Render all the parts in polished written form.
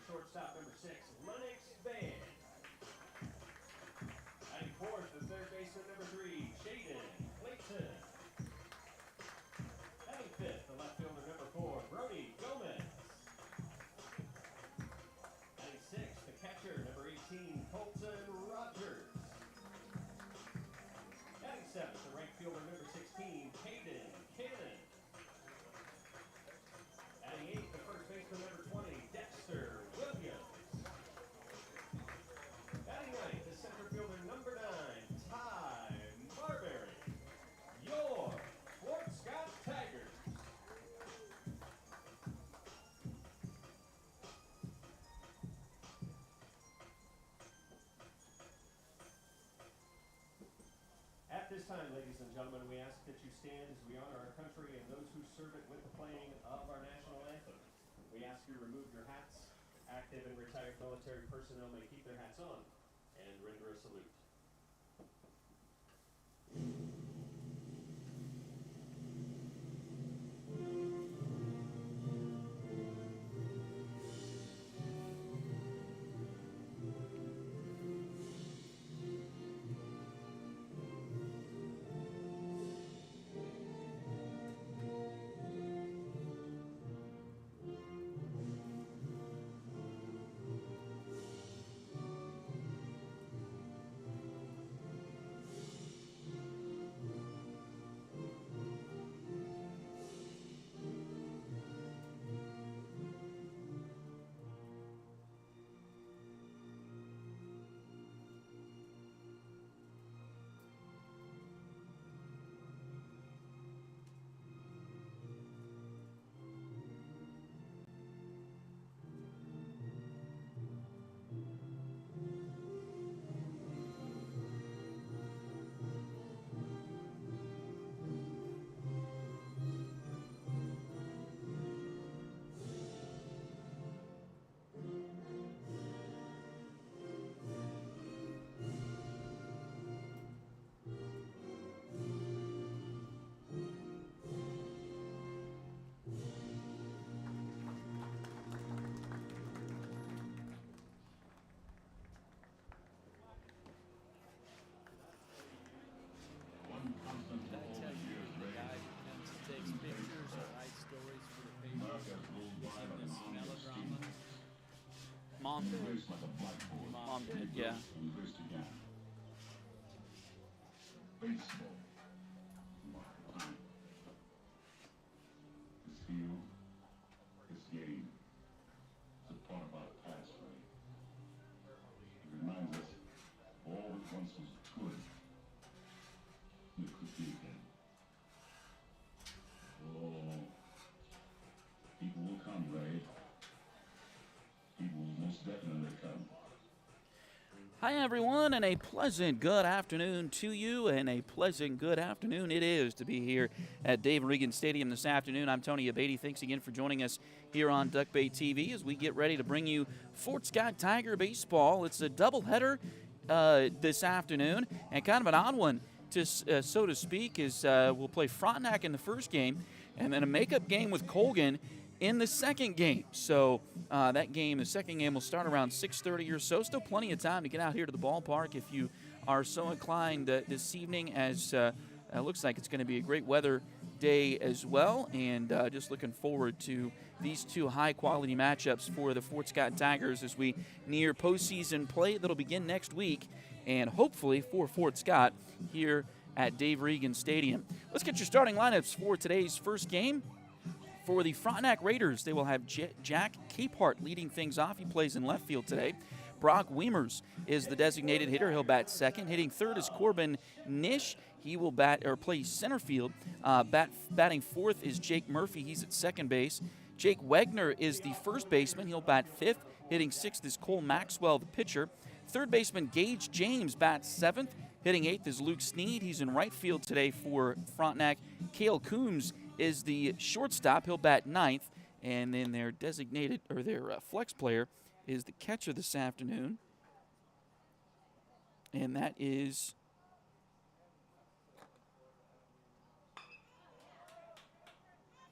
shortstop number 6, Lennox Van. Batting fourth, the third baseman number 3, Jaden Clayton. Batting fifth, the left fielder number 4, Brody Gomez. Batting sixth, the catcher number 18, Colton Rogers. Batting seventh, the right fielder number 16, Caden Cannon. Batting eighth, the first baseman number 20, Dexter Williams. Batting ninth, the center fielder number 9, Ty Marbury. Your Fort Scott Tigers. At this time, ladies and gentlemen, we ask that you stand as we honor our country and those who serve it with the playing of our national anthem. We ask you to remove your hats. Active and retired military personnel may keep their hats on and render a salute. Mom did, yeah. Baseball. This field, this game, is a part of our past, right? It reminds us of all that once was good. It could be again. Oh, people will come, right? People will most definitely come. Hi, everyone, and a pleasant good afternoon to you, and a pleasant good afternoon it is to be here at Dave Regan Stadium this afternoon. I'm Tony Abate. Thanks again for joining us here on Duck Bay TV as we get ready to bring you Fort Scott Tiger baseball. It's a doubleheader this afternoon, and kind of an odd one, so to speak, is we'll play Frontenac in the first game, and then a makeup game with Colgan in the second game. So that game, the second game, will start around 6:30 or so. Still plenty of time to get out here to the ballpark if you are so inclined this evening, as it looks like it's going to be a great weather day as well. And just looking forward to these two high-quality matchups for the Fort Scott Tigers as we near postseason play that'll begin next week, and hopefully for Fort Scott here at Dave Regan Stadium. Let's get your starting lineups for today's first game. For the Frontenac Raiders, they will have Jack Capehart leading things off. He plays in left field today. Brock Weimers is the designated hitter. He'll bat second. Hitting third is Corbin Nish. He will play center field. Batting fourth is Jake Murphy. He's at second base. Jake Wegner is the first baseman. He'll bat fifth. Hitting sixth is Cole Maxwell, the pitcher. Third baseman Gage James bats seventh. Hitting eighth is Luke Sneed. He's in right field today for Frontenac. Cale Coombs is the shortstop. He'll bat ninth. And then their designated, or their flex player is the catcher this afternoon. And that is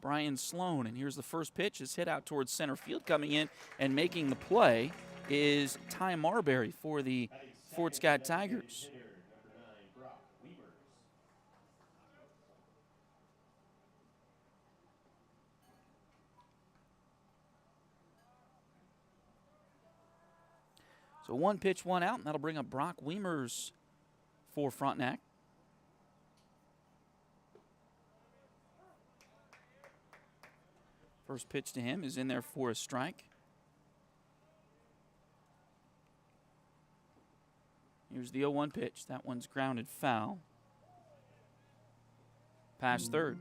Brian Sloan. And here's the first pitch. It's hit out towards center field. Coming in and making the play is Ty Marbury for the Fort Scott Tigers. So 1 pitch, 1 out, and that'll bring up Brock Wiemers for Frontenac. First pitch to him is in there for a strike. Here's the 0-1 pitch. That one's grounded foul. Past third.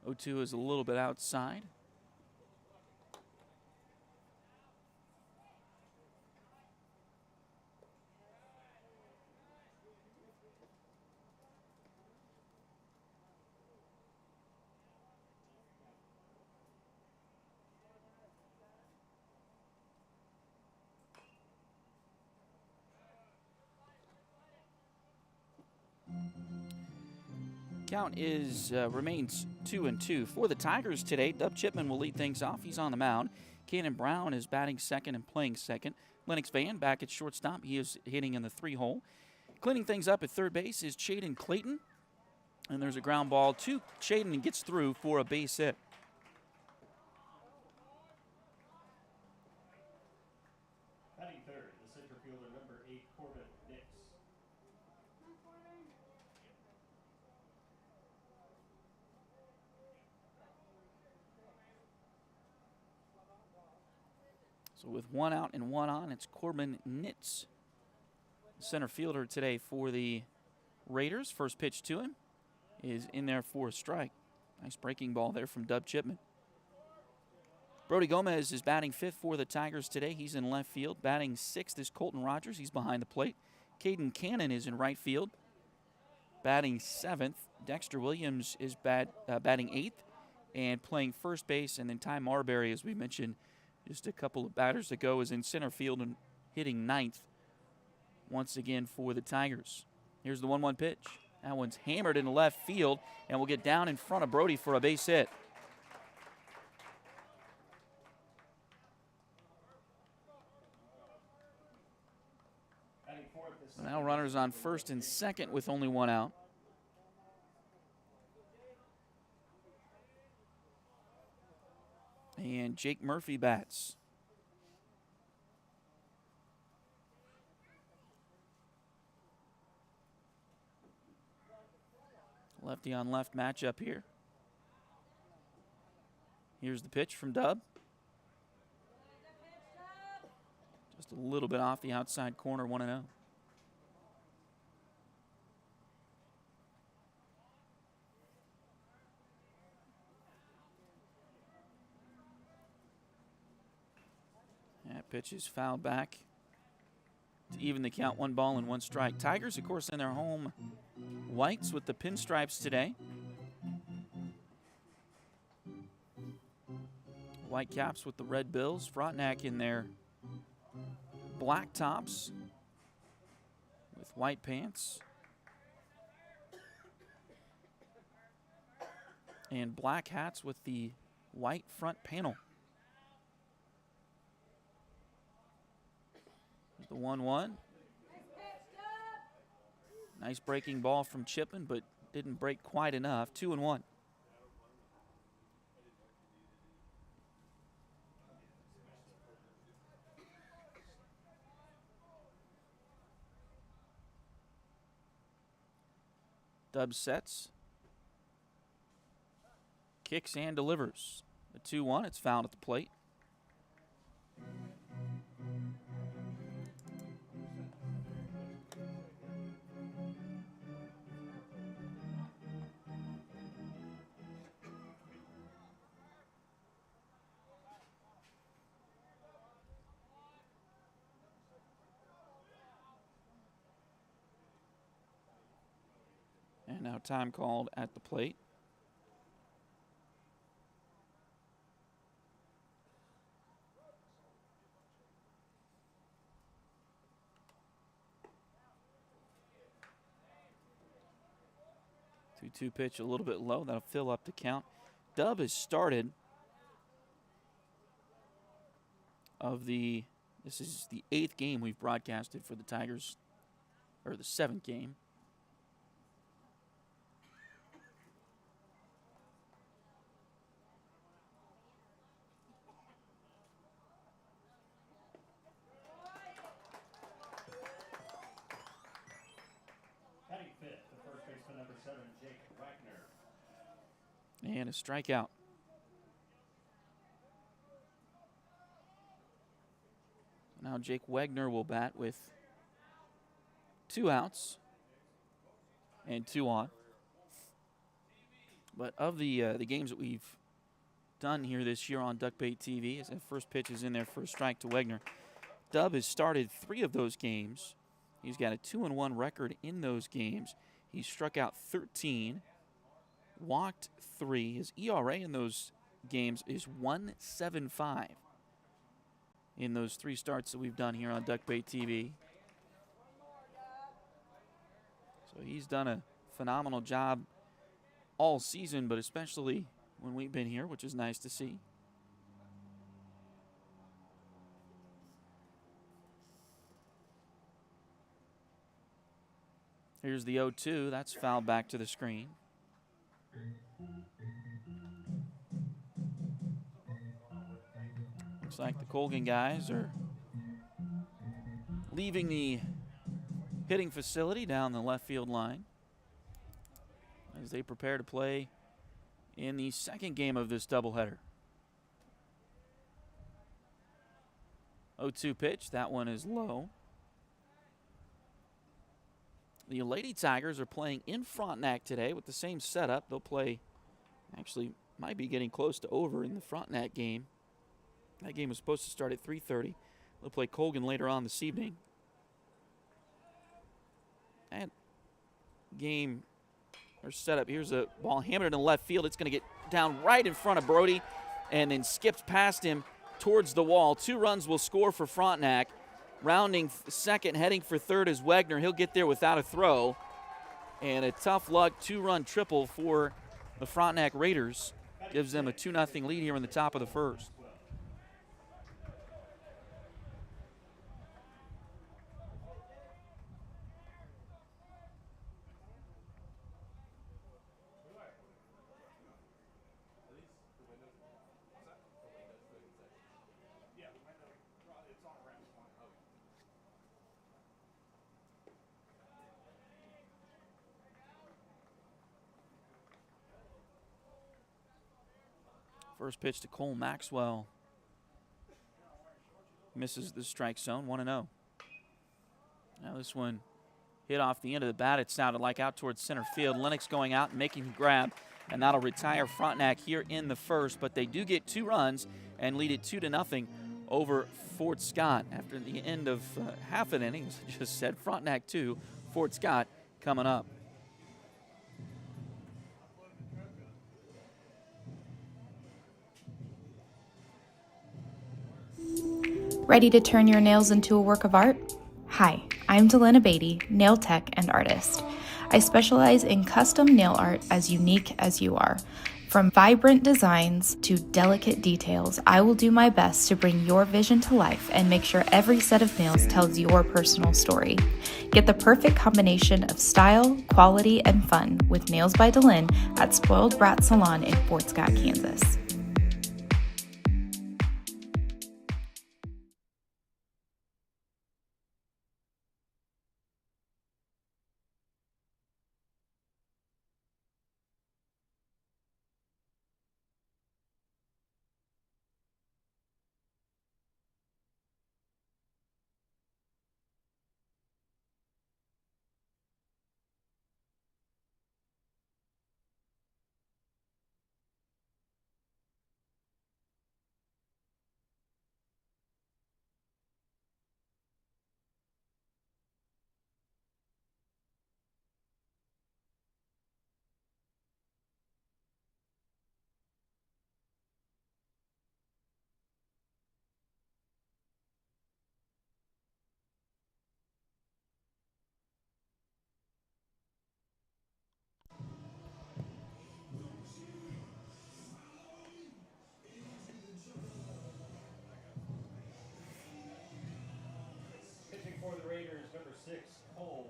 O2 is a little bit outside. Count is remains 2-2 for the Tigers today. Dub Chipman will lead things off. He's on the mound. Cannon Brown is batting second and playing second. Lennox Van back at shortstop. He is hitting in the 3-hole. Cleaning things up at third base is Chaden Clayton. And there's a ground ball to Chaden and gets through for a base hit. Batting third, the center fielder, number 8, Corbin Nix. So with 1 out and 1 on, it's Corbin Nitz, center fielder today for the Raiders. First pitch to him is in there for a strike. Nice breaking ball there from Dub Chipman. Brody Gomez is batting fifth for the Tigers today. He's in left field. Batting sixth is Colton Rogers. He's behind the plate. Caden Cannon is in right field. Batting seventh, Dexter Williams is batting eighth and playing first base. And then Ty Marbury, as we mentioned just a couple of batters ago, is in center field and hitting ninth once again for the Tigers. Here's the 1-1 pitch. That one's hammered in left field and will get down in front of Brody for a base hit. Now runners on first and second with only 1 out. And Jake Murphy bats. Lefty on left matchup here. Here's the pitch from Dub. Just a little bit off the outside corner, 1-0. That pitch is fouled back to even the count. 1 ball and 1 strike. Tigers, of course, in their home whites with the pinstripes today. White caps with the red bills. Frontenac in their black tops with white pants and black hats with the white front panel. The 1-1. Nice breaking ball from Chipman, but didn't break quite enough. 2-1. Dub sets. Kicks and delivers. The 2-1. It's fouled at the plate. Now time called at the plate. Two pitch a little bit low. That'll fill up the count. Dub has started this is the 8th game we've broadcasted for the Tigers, or the 7th game. Batting fifth, the first baseman number 7, Jake Wagner. And a strikeout. Now Jake Wagner will bat with 2 outs and 2 on. But of the games that we've done here this year on Duckbait TV, as the first pitch is in there for a strike to Wagner, Dub has started 3 of those games. He's got a 2-1 record in those games. He struck out 13, walked 3. His ERA in those games is 1.75 in those 3 starts that we've done here on Duckbait TV. So he's done a phenomenal job all season, but especially when we've been here, which is nice to see. Here's the 0-2. That's fouled back to the screen. Looks like the Colgan guys are leaving the hitting facility down the left field line as they prepare to play in the second game of this doubleheader. 0-2 pitch. That one is low. The Lady Tigers are playing in Frontenac today with the same setup. They'll play, actually might be getting close to over in the Frontenac game. That game was supposed to start at 3:30. They'll play Colgan later on this evening. And game or setup. Here's a ball hammered in left field. It's going to get down right in front of Brody and then skips past him towards the wall. 2 runs will score for Frontenac. Rounding second, heading for third is Wagner. He'll get there without a throw. And a tough luck 2-run triple for the Frontenac Raiders. Gives them a 2-0 lead here in the top of the first. First pitch to Cole Maxwell. Misses the strike zone, 1-0. Now this one hit off the end of the bat. It sounded like out towards center field. Lennox going out and making the grab, and that'll retire Frontenac here in the first. But they do get 2 runs and lead it 2-0 over Fort Scott. After the end of half an inning, as I just said, Frontenac 2, Fort Scott coming up. Ready to turn your nails into a work of art? Hi, I'm Delena Beatty, nail tech and artist. I specialize in custom nail art as unique as you are. From vibrant designs to delicate details, I will do my best to bring your vision to life and make sure every set of nails tells your personal story. Get the perfect combination of style, quality, and fun with Nails by Delin at Spoiled Brat Salon in Fort Scott, Kansas.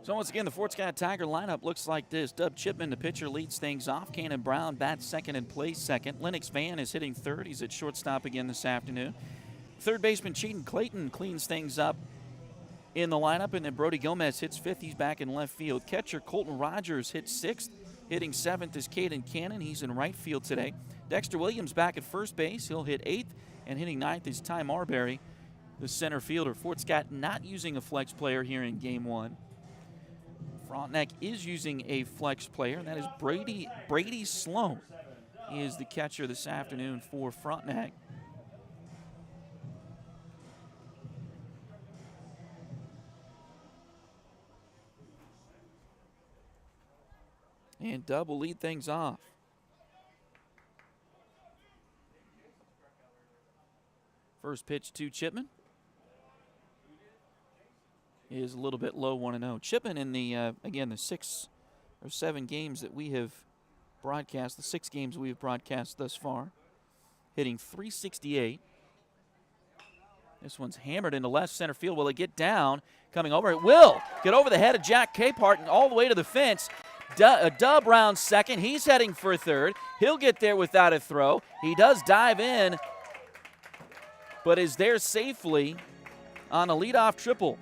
So once again, the Fort Scott Tiger lineup looks like this. Dub Chipman, the pitcher, leads things off. Cannon Brown bats second and plays second. Lennox Van is hitting third. He's at shortstop again this afternoon. Third baseman Cheaton Clayton cleans things up in the lineup, and then Brody Gomez hits fifth. He's back in left field. Catcher Colton Rogers hits sixth. Hitting seventh is Caden Cannon. He's in right field today. Dexter Williams back at first base. He'll hit eighth. And hitting ninth is Ty Marbury, the center fielder. Fort Scott not using a flex player here in game one. Frontenac is using a flex player, and that is Brady Sloan. He is the catcher this afternoon for Frontenac. And Dub will lead things off. First pitch to Chipman is a little bit low, 1-0. Chipman in the, again, the 6 or 7 games that we have broadcast, the 6 games we have broadcast thus far, hitting .368. This one's hammered into left center field. Will it get down? Coming over. It will get over the head of Jack Capehart and all the way to the fence. Dub rounds second. He's heading for third. He'll get there without a throw. He does dive in, but is there safely on a leadoff triple.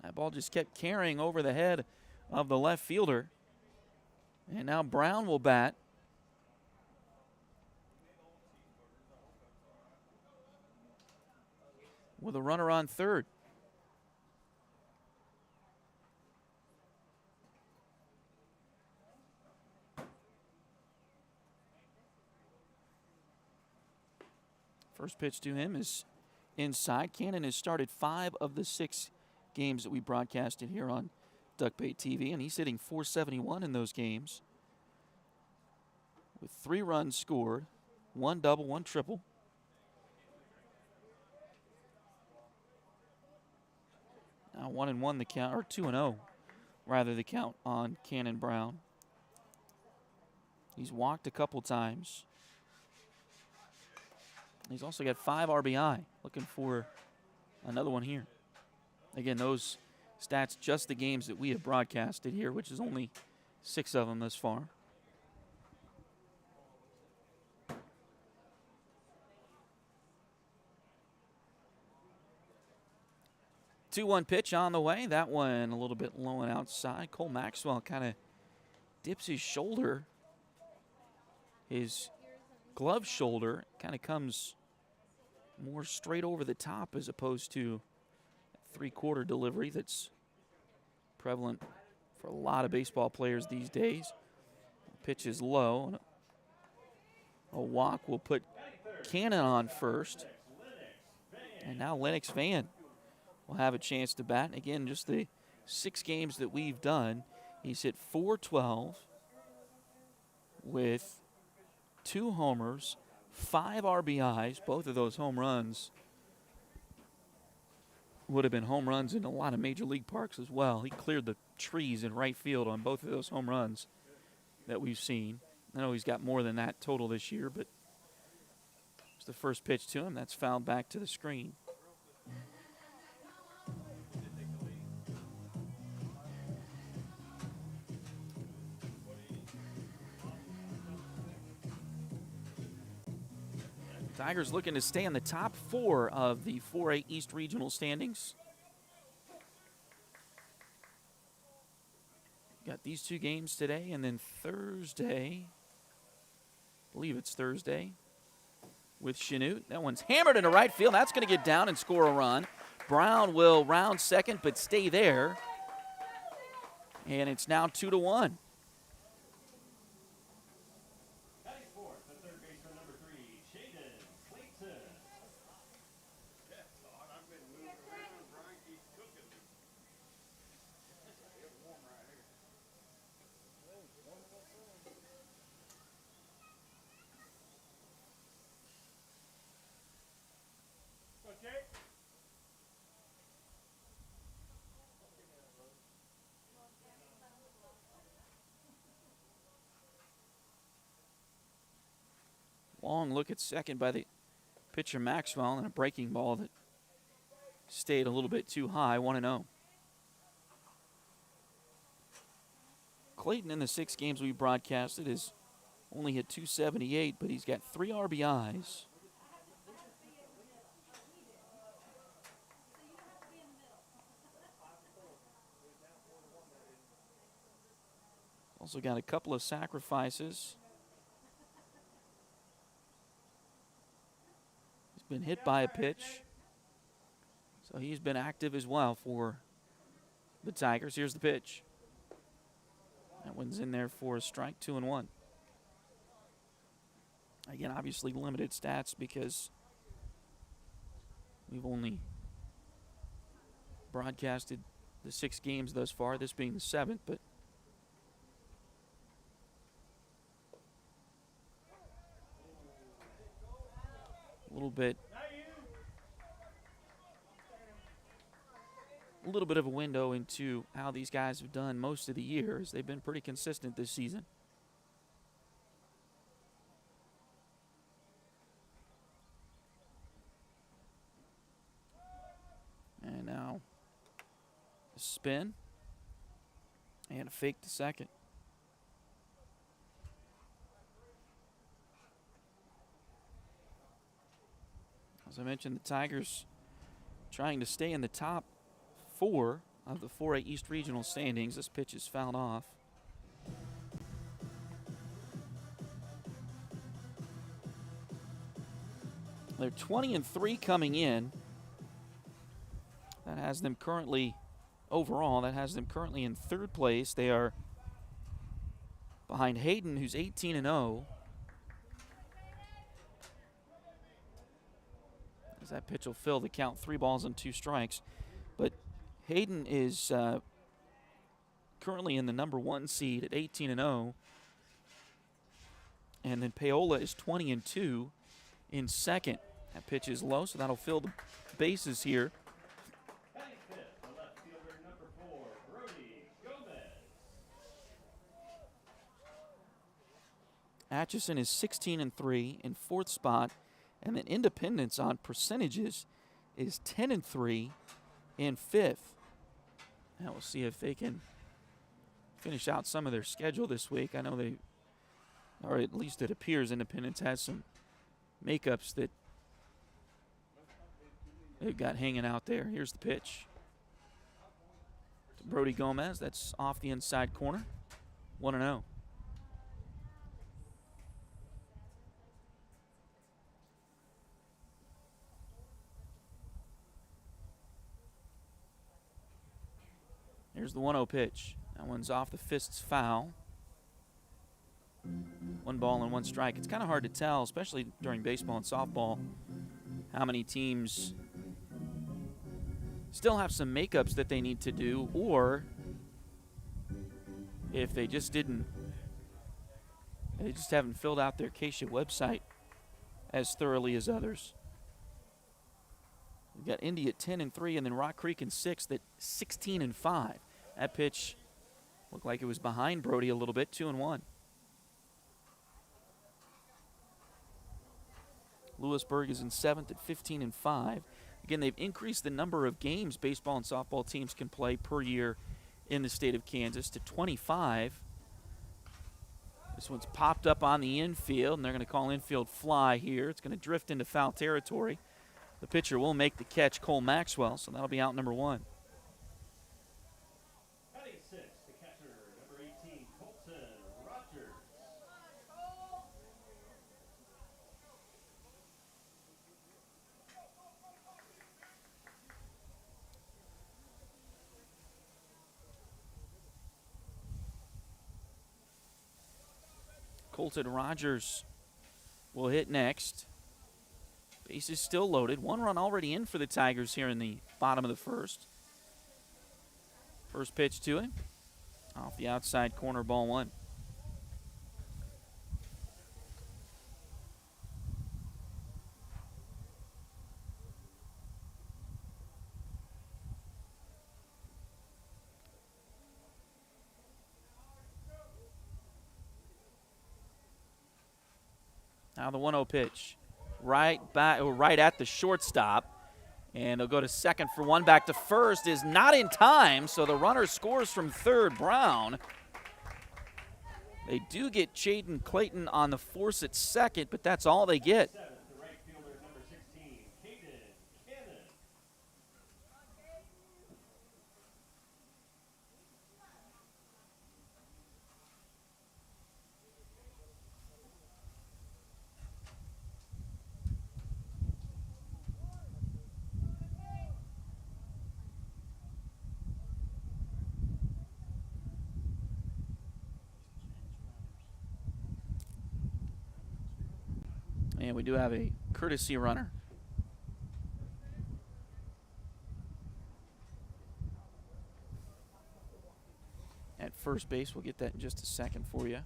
That ball just kept carrying over the head of the left fielder. And now Brown will bat. With a runner on third. First pitch to him is inside. Cannon has started 5 of the 6 games that we broadcasted here on Duckbait TV, and he's hitting .471 in those games with 3 runs scored, 1 double, 1 triple. Now 1-1 the count, or 2-0 rather the count on Cannon Brown. He's walked a couple times. He's also got 5 RBI. Looking for another one here. Again, those stats just the games that we have broadcasted here, which is only 6 of them thus far. Two-one pitch on the way. That one a little bit low and outside. Cole Maxwell kind of dips his shoulder. His glove shoulder kind of comes more straight over the top as opposed to a 3/4 delivery that's prevalent for a lot of baseball players these days. Pitch is low. A walk will put Cannon on first. And now Lennox Van will have a chance to bat. And again, just the 6 games that we've done, he's hit .412 with 2 homers, 5 RBIs. Both of those home runs would have been home runs in a lot of major league parks as well. He cleared the trees in right field on both of those home runs that we've seen. I know he's got more than that total this year, but it's the first pitch to him. That's fouled back to the screen. Tigers looking to stay in the top 4 of the 4A East Regional standings. Got these 2 games today, and then Thursday, I believe it's Thursday, with Chanute. That one's hammered into right field. That's going to get down and score a run. Brown will round second, but stay there. And it's now 2-1. Long look at second by the pitcher Maxwell and a breaking ball that stayed a little bit too high, 1-0. Clayton in the 6 games we broadcasted has only hit .278, but he's got 3 RBIs. Also got a couple of sacrifices. He's been hit by a pitch, so he's been active as well for the Tigers. Here's the pitch. That one's in there for a strike, 2-1. Again, obviously limited stats because we've only broadcasted the 6 games thus far, this being the 7th, but a little bit of a window into how these guys have done most of the year, as they've been pretty consistent this season. And now a spin and a fake to second. As I mentioned, the Tigers trying to stay in the top 4 of the 4A East Regional standings. This pitch is fouled off. They're 20-3 coming in. That has them currently, overall, that has them currently in 3rd place. They are behind Hayden, who's 18-0. As that pitch will fill the count, 3 balls and 2 strikes. But Hayden is currently in the number 1 seed at 18-0. And then Paola is 20-2 in 2nd. That pitch is low, so that'll fill the bases here. Atchison is 16-3 in 4th spot. And then Independence on percentages is 10-3 in 5th. Now we'll see if they can finish out some of their schedule this week. I know they, or at least it appears Independence has some makeups that they've got hanging out there. Here's the pitch to Brody Gomez. That's off the inside corner. 1-0. Here's the 1-0 pitch. That one's off the fists, foul. 1 ball and 1 strike. It's kind of hard to tell, especially during baseball and softball, how many teams still have some makeups that they need to do, or if they just haven't filled out their KSHA website as thoroughly as others. We've got Indy at 10-3, and then Rock Creek in 6th at 16-5. That pitch looked like it was behind Brody a little bit, 2-1. Lewisburg is in 7th at 15-5. Again, they've increased the number of games baseball and softball teams can play per year in the state of Kansas to 25. This one's popped up on the infield, and they're going to call infield fly here. It's going to drift into foul territory. The pitcher will make the catch, Cole Maxwell, so that'll be out number 1. Batting 6, the catcher, number 18, Colton Rogers. Colton Rogers will hit next. Base is still loaded. 1 run already in for the Tigers here in the bottom of the 1st. First pitch to him. Off the outside corner, ball 1. Now the 1-0 pitch. right at the shortstop. And they'll go to second for one. Back to first is not in time, so the runner scores from third, Brown. They do get Jaden Clayton on the force at second, but that's all they get. Seventh, the right fielder, number 16, Caden Cannon. And we do have a courtesy runner. At first base, we'll get that in just a second for you.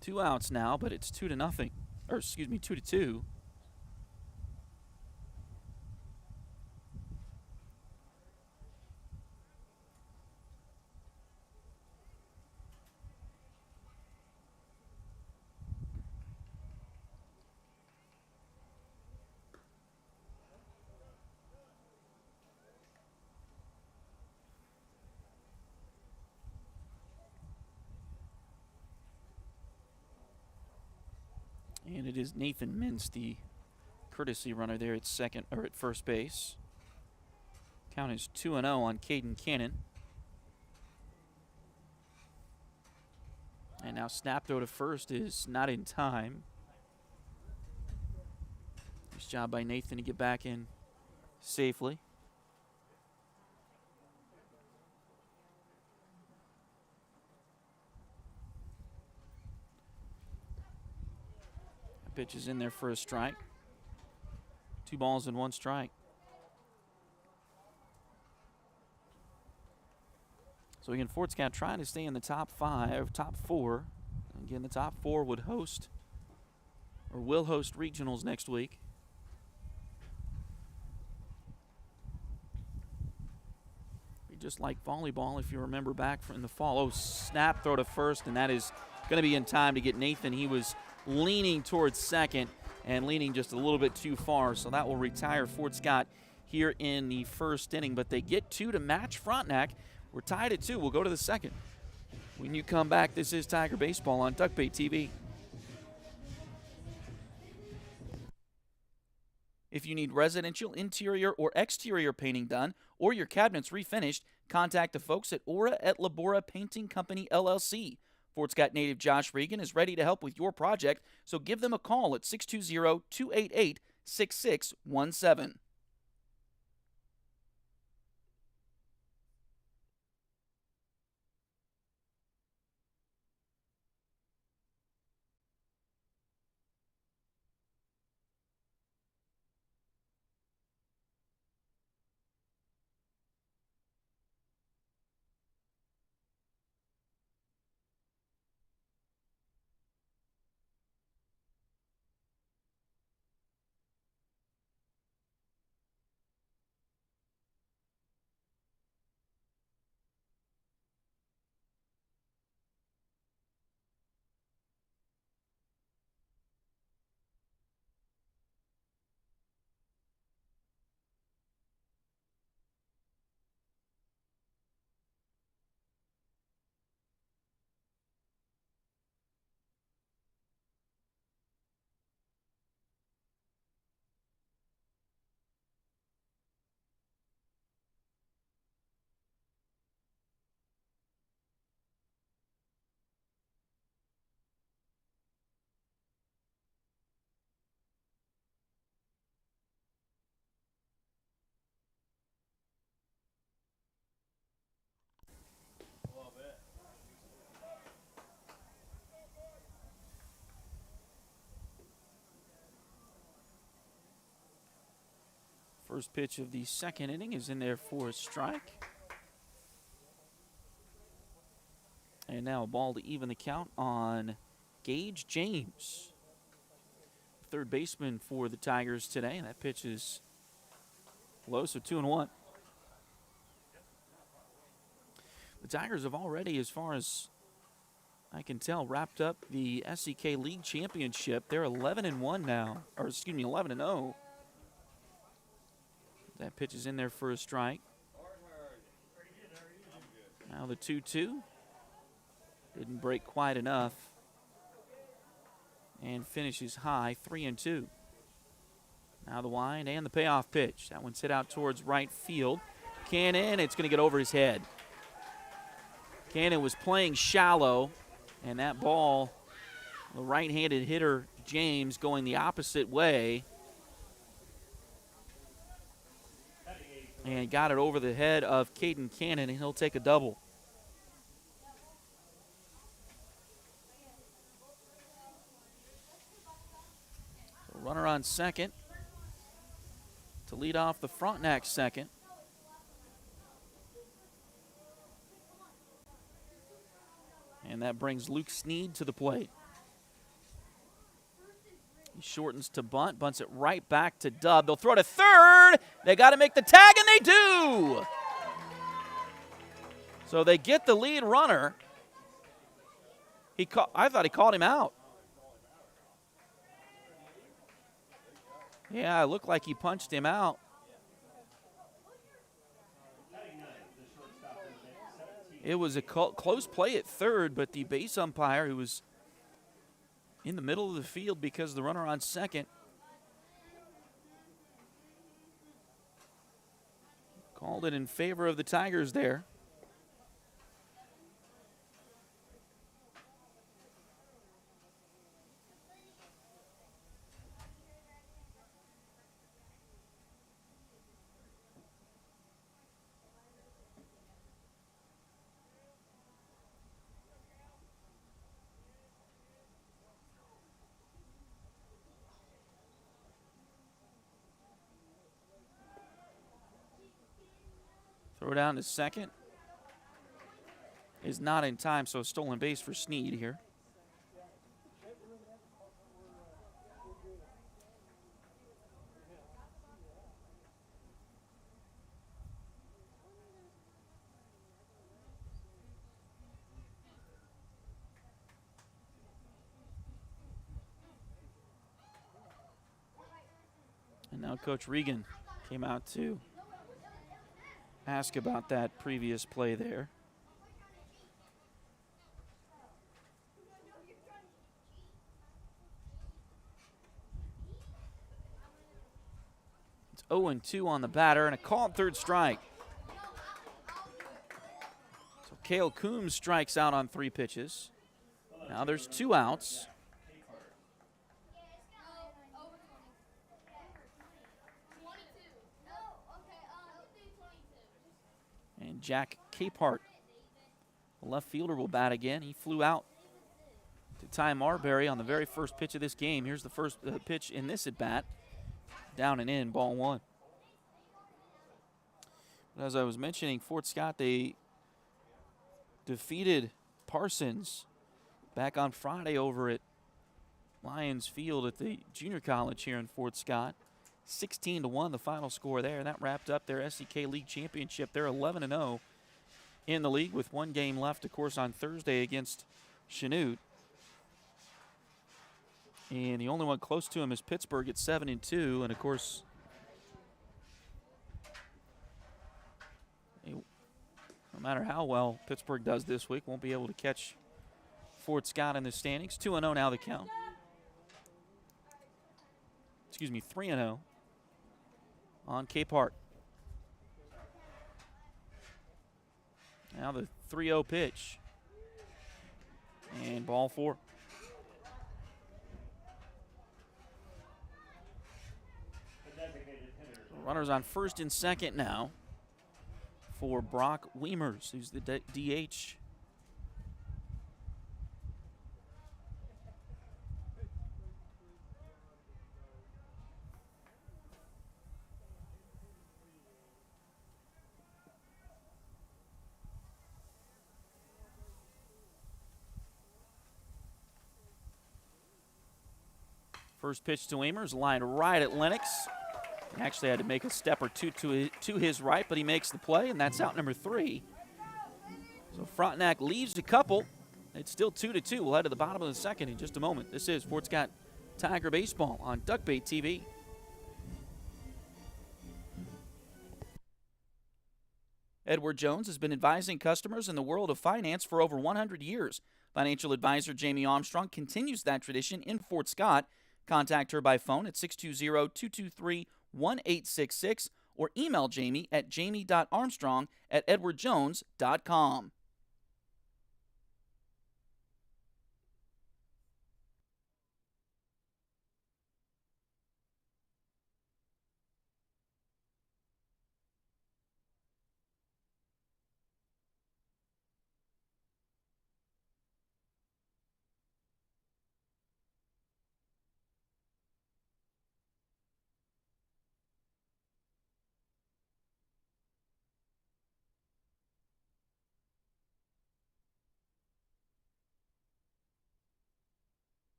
Two outs now, but it's 2-0. Or excuse me, 2-2. And it is Nathan Mintz, the courtesy runner there at first base. Count is 2-0 on Caden Cannon. And now snap throw to first is not in time. Nice job by Nathan to get back in safely. Pitch is in there for a strike. 2 balls and 1 strike. So again, Fort Scott trying to stay in the top 4. Again, the top 4 would host or will host regionals next week. Be just like volleyball, if you remember back from the fall. Oh, snap throw to first, and that is going to be in time to get Nathan. He was leaning towards second and leaning just a little bit too far, so that will retire Fort Scott here in the first inning. But they get 2 to match Frontenac. We're tied at 2. We'll go to the second. When you come back, this is Tiger Baseball on Duckbait TV. If you need residential interior or exterior painting done or your cabinets refinished, contact the folks at Aura et Labora Painting Company, LLC. Fort Scott native Josh Regan is ready to help with your project, so give them a call at 620-288-6617. First pitch of the second inning is in there for a strike. And now a ball to even the count on Gage James, third baseman for the Tigers today. And that pitch is low, so 2-1. The Tigers have already, as far as I can tell, wrapped up the SEK League Championship. They're 11-1 now, or excuse me, 11-0. That pitch is in there for a strike. Now the 2-2. Didn't break quite enough. And finishes high, 3-2. Now the wind and the payoff pitch. That one's hit out towards right field. Cannon, it's going to get over his head. Cannon was playing shallow, and that ball, the right-handed hitter, James, going the opposite way. And got it over the head of Caden Cannon, and he'll take a double. So runner on second to lead off the Frontenac second. And that brings Luke Sneed to the plate. He shortens to bunt, bunts it right back to Dub. They'll throw to third. They got to make the tag, and they do. So they get the lead runner. I thought he called him out. Yeah, it looked like he punched him out. It was a close play at third, but the base umpire, who was in the middle of the field because the runner on second, called it in favor of the Tigers there. Throw down to second is not in time, so a stolen base for Sneed here. And now Coach Regan came out to ask about that previous play there. It's 0-2 on the batter and a called third strike. So Cale Coombs strikes out on 3 pitches. Now there's 2 outs. And Jack Capehart, the left fielder, will bat again. He flew out to Ty Marbury on the very first pitch of this game. Here's the first pitch in this at-bat. Down and in, ball 1. But as I was mentioning, Fort Scott, they defeated Parsons back on Friday over at Lions Field at the junior college here in Fort Scott. 16-1 the final score there. That wrapped up their SEK League Championship. They're 11-0 in the league with 1 game left, of course, on Thursday against Chanute. And the only one close to him is Pittsburgh at 7-2. And, of course, no matter how well Pittsburgh does this week, won't be able to catch Fort Scott in the standings. 2-0 now the count. Excuse me, 3-0 on Capehart. Now the 3-0 pitch. And ball 4. Runners on first and second now for Brock Weimers, who's the DH. First pitch to Weimers, lined right at Lennox. He actually had to make a step or two to his right, but he makes the play, and that's out number 3. So Frontenac leaves a couple. It's still 2-2. We'll head to the bottom of the second in just a moment. This is Fort Scott Tiger Baseball on Duckbait TV. Edward Jones has been advising customers in the world of finance for over 100 years. Financial advisor Jamie Armstrong continues that tradition in Fort Scott. Contact her by phone at 620-223-1866 or email Jamie at jamie.armstrong@edwardjones.com.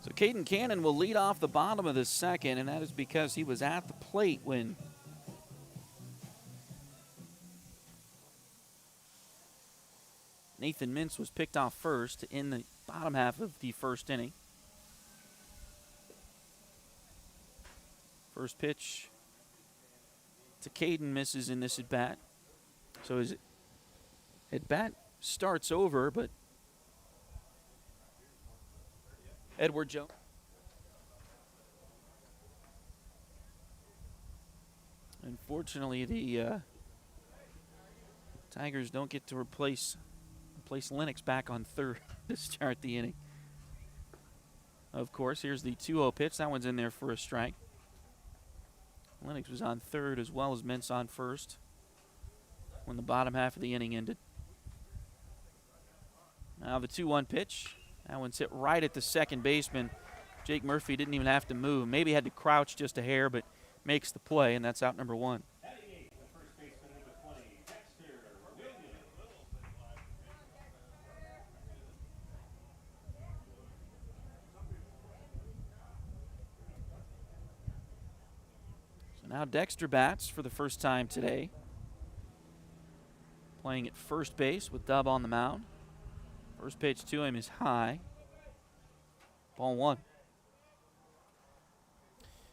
So Caden Cannon will lead off the bottom of the second, and that is because he was at the plate when Nathan Mintz was picked off first in the bottom half of the first inning. First pitch to Caden misses in this at-bat. So his at-bat starts over, but Edward Jones. Unfortunately, the Tigers don't get to replace Lennox back on third to start the inning. Of course, here's the 2-0 pitch. That one's in there for a strike. Lennox was on third as well as Mintz on first when the bottom half of the inning ended. Now the 2-1 pitch. That one's hit right at the second baseman. Jake Murphy didn't even have to move. Maybe had to crouch just a hair, but makes the play, and that's out number one. So now Dexter bats for the first time today. Playing at first base with Dub on the mound. First pitch to him is high. Ball one.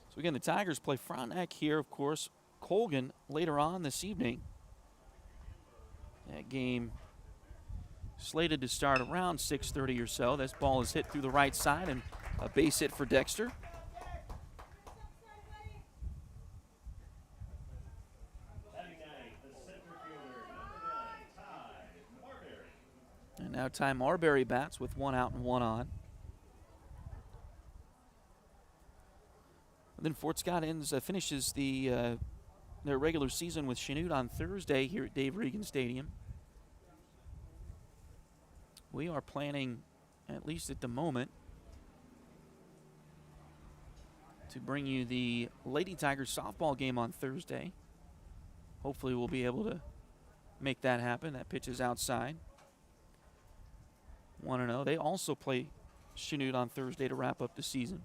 So again, the Tigers play Frontenac here, of course. Colgan later on this evening. That game slated to start around 6:30 or so. This ball is hit through the right side and a base hit for Dexter. And now Ty Marbury bats with one out and one on. And then Fort Scott finishes their regular season with Chanute on Thursday here at Dave Regan Stadium. We are planning, at least at the moment, to bring you the Lady Tigers softball game on Thursday. Hopefully we'll be able to make that happen. That pitch is outside. 1-0. They also play Chanute on Thursday to wrap up the season.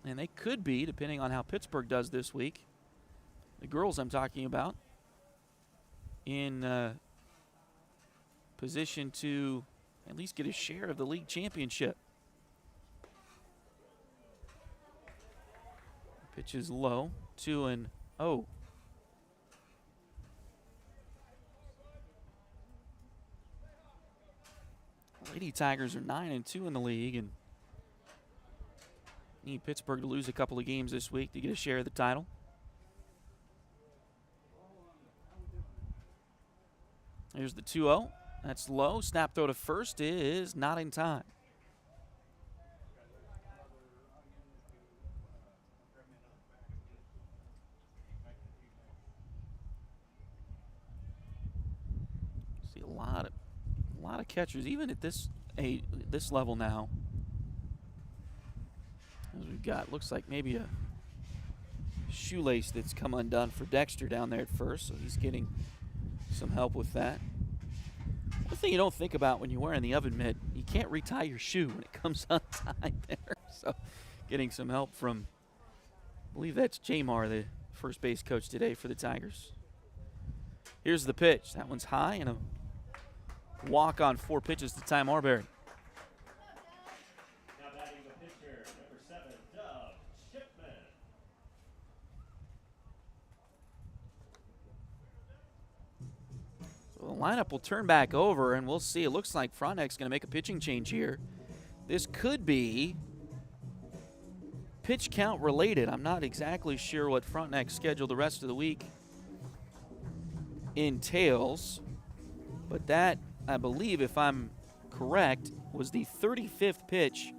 And they could be, depending on how Pittsburgh does this week, the girls I'm talking about, in position to at least get a share of the league championship. Pitch is low, 2-0. Lady Tigers are 9-2 in the league and need Pittsburgh to lose a couple of games this week to get a share of the title. Here's the 2-0. That's low. Snap throw to first is not in time. a lot of catchers, even at this level now. As we've got, looks like maybe a shoelace that's come undone for Dexter down there at first, so he's getting some help with that. One thing you don't think about when you're wearing the oven mitt, you can't retie your shoe when it comes untied there. So getting some help from, I believe that's Jamar, the first base coach today for the Tigers. Here's the pitch. That one's high, and a walk on 4 pitches to Ty Marbury. Now batting the pitcher, number 7, Dub Shipman. So the lineup will turn back over, and we'll see. It looks like Frontec's going to make a pitching change here. This could be pitch count related. I'm not exactly sure what Frontec's schedule the rest of the week entails, but that, I believe, if I'm correct, was the 35th pitch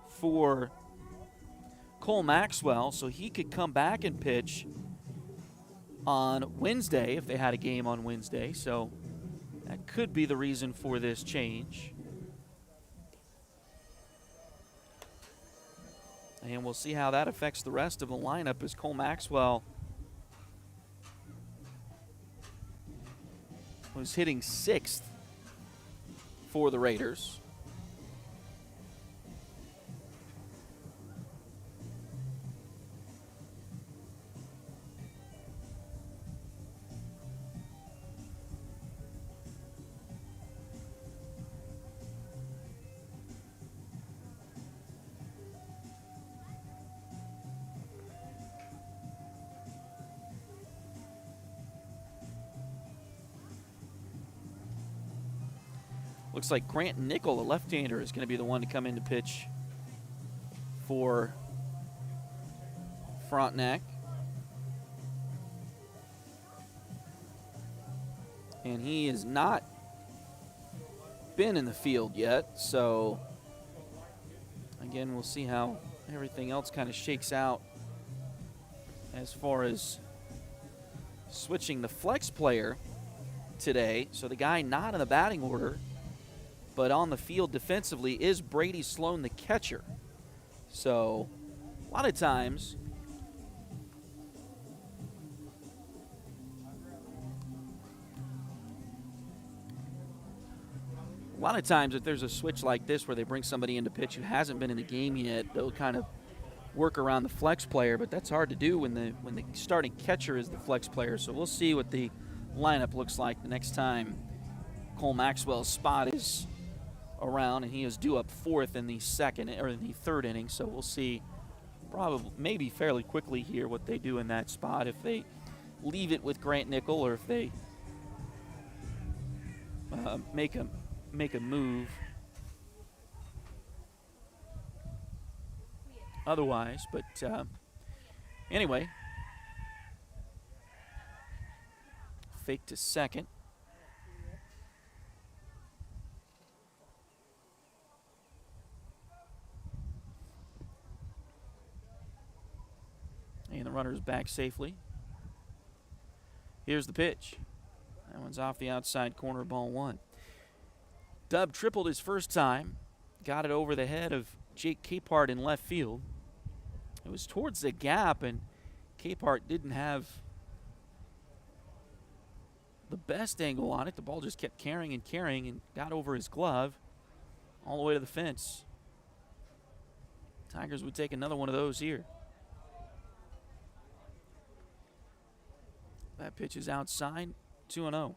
for Cole Maxwell, so he could come back and pitch on Wednesday if they had a game on Wednesday. So that could be the reason for this change. And we'll see how that affects the rest of the lineup as Cole Maxwell was hitting 6th for the Raiders. Looks like Grant Nickel, a left-hander, is going to be the one to come in to pitch for Frontenac. And he has not been in the field yet, so again, we'll see how everything else kind of shakes out as far as switching the flex player today. So the guy not in the batting order but on the field defensively is Brady Sloan, the catcher. So a lot of times if there's a switch like this where they bring somebody in to pitch who hasn't been in the game yet, they'll kind of work around the flex player, but that's hard to do when the starting catcher is the flex player. So we'll see what the lineup looks like the next time Cole Maxwell's spot is around, and he is due up 4th in the third inning. So we'll see, probably maybe fairly quickly here, what they do in that spot, if they leave it with Grant Nickel or if they make a move otherwise. But anyway, fake to second. And the runner is back safely. Here's the pitch. That one's off the outside corner, ball 1. Dub tripled his first time. Got it over the head of Jake Capehart in left field. It was towards the gap, and Capehart didn't have the best angle on it. The ball just kept carrying and got over his glove all the way to the fence. Tigers would take another one of those here. That pitch is outside, 2-0.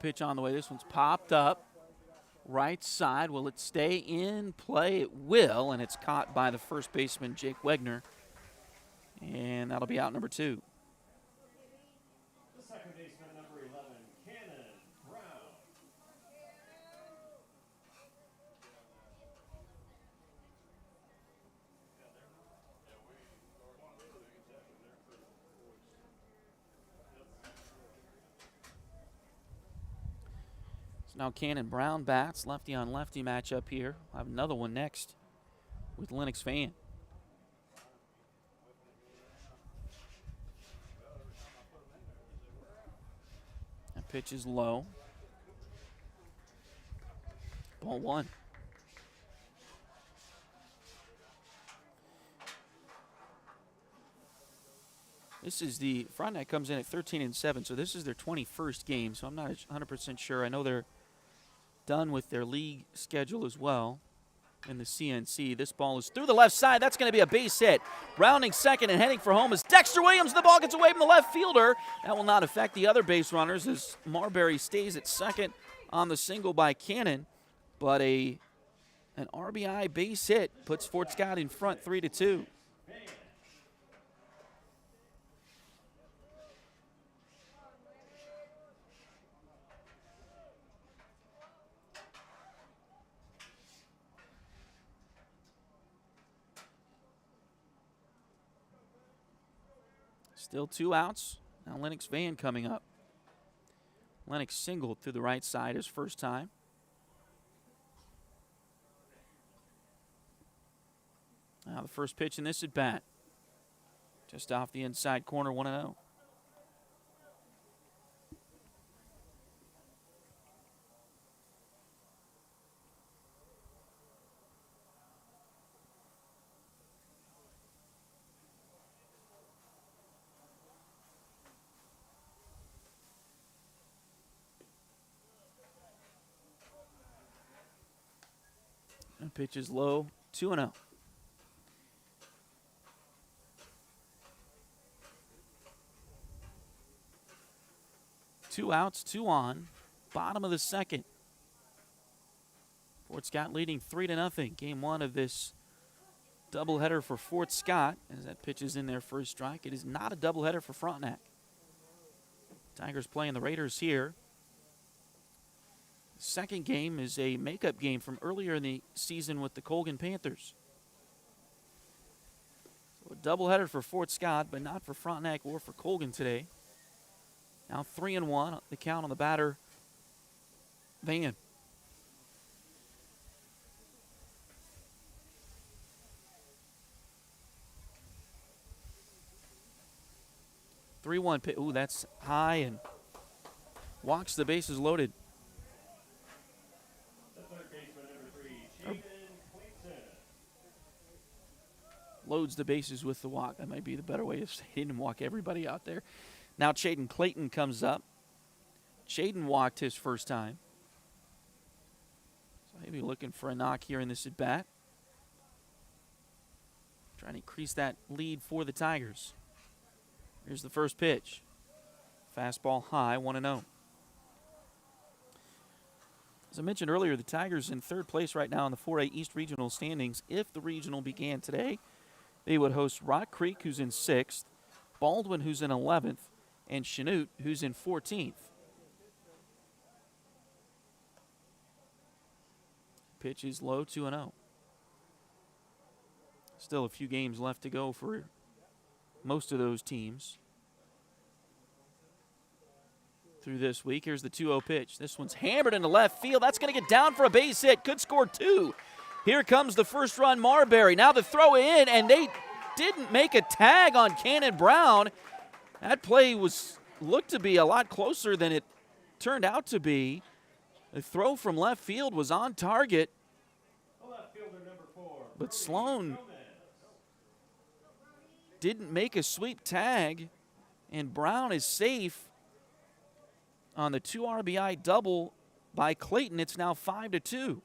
Pitch on the way. This one's popped up. Right side. Will it stay in play? It will, and it's caught by the first baseman, Jake Wegner. And that'll be out number 2. The second baseman, number 11, Cannon Brown. Now Cannon Brown bats, lefty on lefty matchup here. I'll have another one next with Lennox Van. That pitch is low. Ball one. This is the Frontenac comes in at 13-7, so this is their 21st game. So I'm not 100% sure. I know they're done with their league schedule as well in the CNC. This ball is through the left side. That's going to be a base hit. Rounding second and heading for home is Dexter Williams. The ball gets away from the left fielder. That will not affect the other base runners as Marbury stays at second on the single by Cannon. But an RBI base hit puts Fort Scott in front 3-2. Still 2 outs. Now Lennox Van coming up. Lennox singled through the right side his first time. Now the first pitch in this at bat. Just off the inside corner, 1-0. And pitch is low, 2-0. Two outs, 2 on. Bottom of the second. Fort Scott leading 3-0. Game 1 of this doubleheader for Fort Scott. As that pitch is in there for a strike. It is not a doubleheader for Frontenac. Tigers playing the Raiders here. Second game is a makeup game from earlier in the season with the Colgan Panthers. So a doubleheader for Fort Scott, but not for Frontenac or for Colgan today. Now 3-1, the count on the batter, Van. Three-one pitch. Ooh, that's high and walks the bases loaded. Loads the bases with the walk. That might be the better way of saying it, and walk everybody out there. Now Chaden Clayton comes up. Chaden walked his first time. So maybe looking for a knock here in this at bat. Trying to increase that lead for the Tigers. Here's the first pitch. Fastball high, 1-0. As I mentioned earlier, the Tigers in third place right now in the 4A East Regional standings. If the regional began today, they would host Rock Creek, who's in 6th, Baldwin, who's in 11th, and Chanute, who's in 14th. Pitch is low, 2-0. Still a few games left to go for most of those teams through this week. Here's the 2-0 pitch. This one's hammered into left field. That's going to get down for a base hit. Could score 2. Here comes the first run, Marbury. Now the throw in, and they didn't make a tag on Cannon Brown. That play looked to be a lot closer than it turned out to be. The throw from left field was on target, but Sloan didn't make a sweep tag, and Brown is safe on the 2 RBI double by Clayton. It's now 5-2.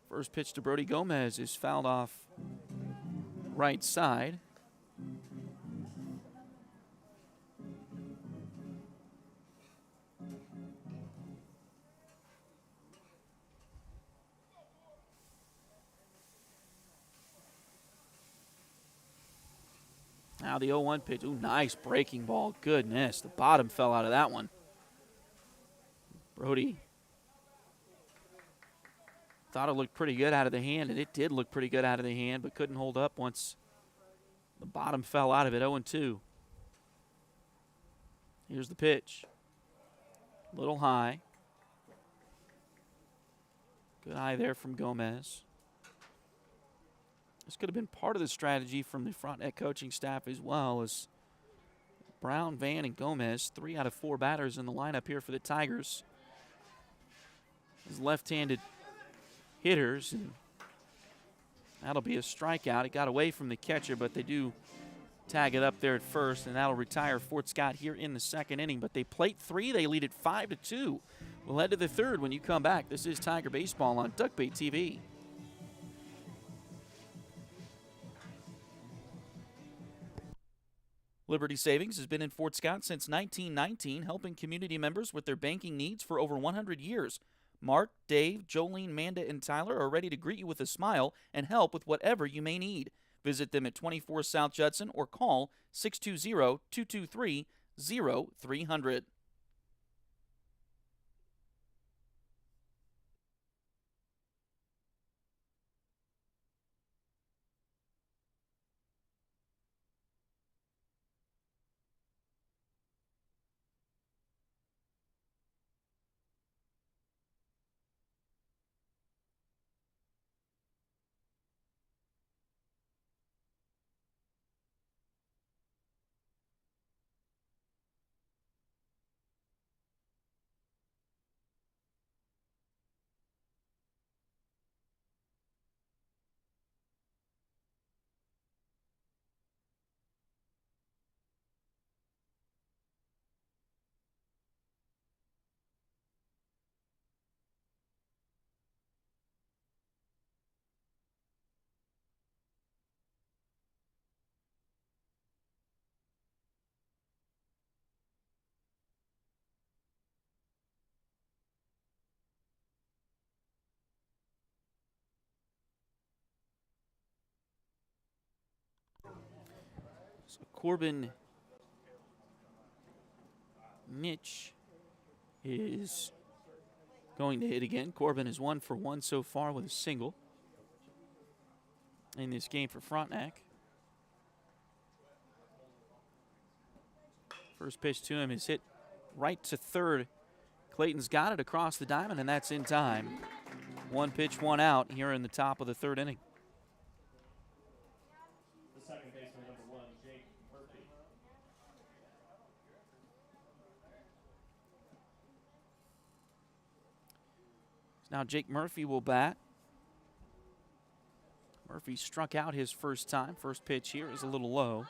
First pitch to Brody Gomez is fouled off right side. Now the 0-1 pitch. Ooh, nice breaking ball. Goodness, the bottom fell out of that one. Brody thought it looked pretty good out of the hand, and it did look pretty good out of the hand, but couldn't hold up once the bottom fell out of it. 0-2. Here's the pitch. A little high. Good eye there from Gomez. This could have been part of the strategy from the Frontenac coaching staff as well, as Brown, Van, and Gomez, 3 out of 4 batters in the lineup here for the Tigers. As left-handed hitters, and that'll be a strikeout. It got away from the catcher, but they do tag it up there at first, and that'll retire Fort Scott here in the second inning. But they plate 3. They lead it 5-2. We'll head to the third when you come back. This is Tiger Baseball on Duckbait TV. Liberty Savings has been in Fort Scott since 1919, helping community members with their banking needs for over 100 years. Mark, Dave, Jolene, Manda, and Tyler are ready to greet you with a smile and help with whatever you may need. Visit them at 24 South Judson or call 620-223-0300. So Corbin Mitch is going to hit again. Corbin is 1 for 1 so far with a single in this game for Frontenac. First pitch to him is hit right to third. Clayton's got it across the diamond, and that's in time. 1 pitch, 1 out here in the top of the third inning. The second baseman, number 1, Jake Murphy. Now Jake Murphy will bat. Murphy struck out his first time. First pitch here is a little low.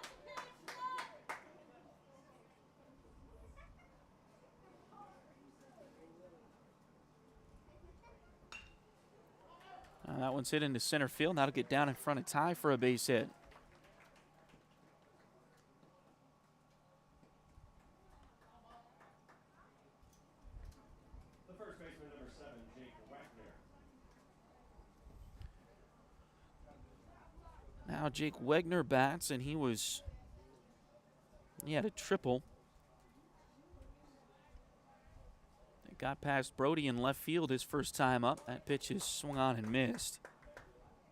That one's hit into center field. That'll get down in front of Ty for a base hit. The first baseman, number 7, Jake Wagner. Now Jake Wagner bats, and he had a triple. It got past Brody in left field his first time up. That pitch is swung on and missed.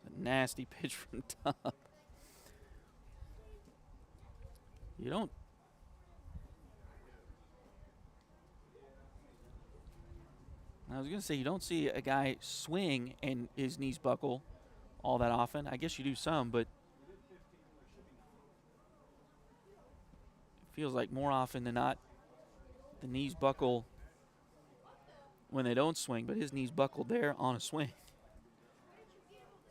A nasty pitch from Tubb. I was going to say, you don't see a guy swing and his knees buckle all that often. I guess you do some, but it feels like more often than not the knees buckle when they don't swing, but his knees buckled there on a swing.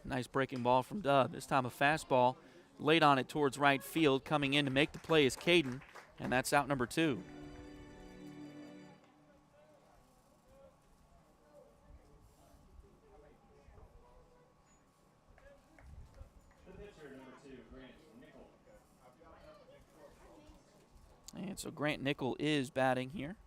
Nice breaking ball from Tubb. This time a fastball late on it towards right field. Coming in to make the play is Caden, and that's out number 2. The pitcher, number 2, Grant Nickel. And so Grant Nickel is batting here.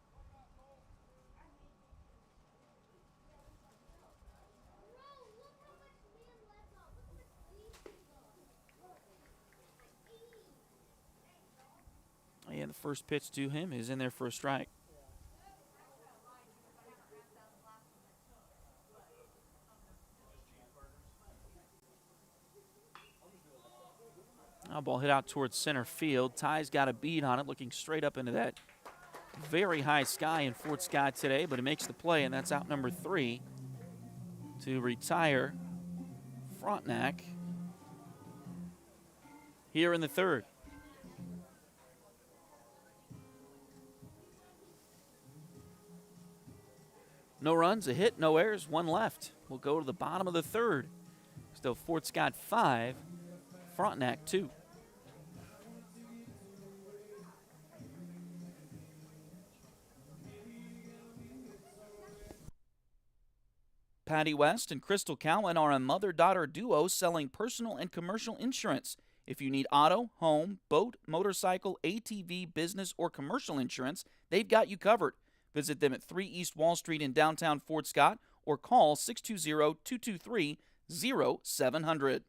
And the first pitch to him is in there for a strike. Now ball hit out towards center field. Ty's got a beat on it, looking straight up into that very high sky in Fort Scott today, but he makes the play, and that's out number 3 to retire Frontenac here in the third. No runs, a hit, no errors, 1 left. We'll go to the bottom of the third. Still Fort Scott 5, Frontenac 2. Patty West and Crystal Cowan are a mother-daughter duo selling personal and commercial insurance. If you need auto, home, boat, motorcycle, ATV, business, or commercial insurance, they've got you covered. Visit them at 3 East Wall Street in downtown Fort Scott or call 620-223-0700.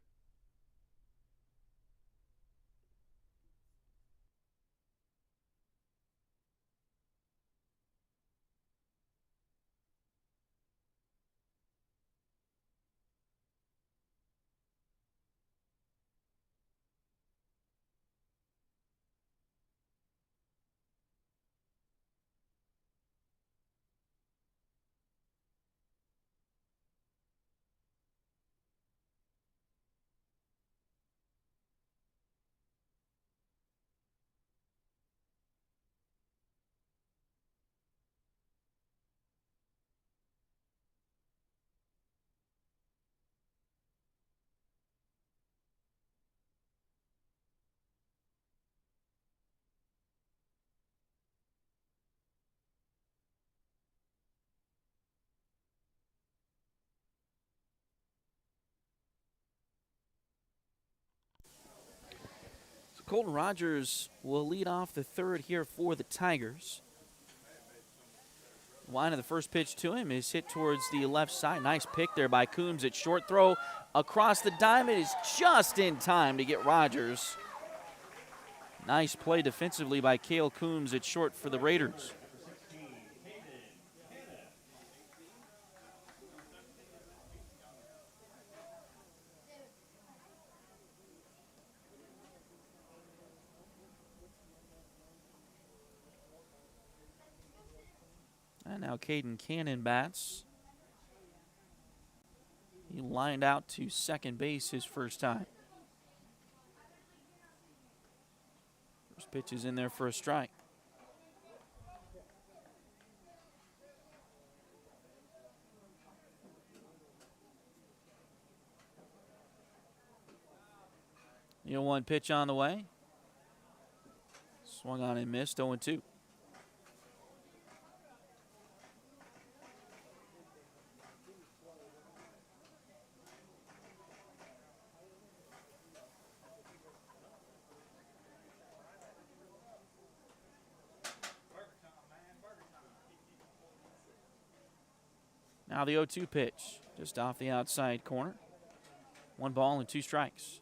Colton Rogers will lead off the third here for the Tigers. Line of the first pitch to him is hit towards the left side. Nice pick there by Coombs at short throw across the diamond is just in time to get Rogers. Nice play defensively by Cale Coombs at short for the Raiders. And now Caden Cannon bats. He lined out to second base his first time. First pitch is in there for a strike. The 0-1 pitch on the way. Swung on and missed, 0-2. Now the 0-2 pitch, just off the outside corner. 1 ball and 2 strikes.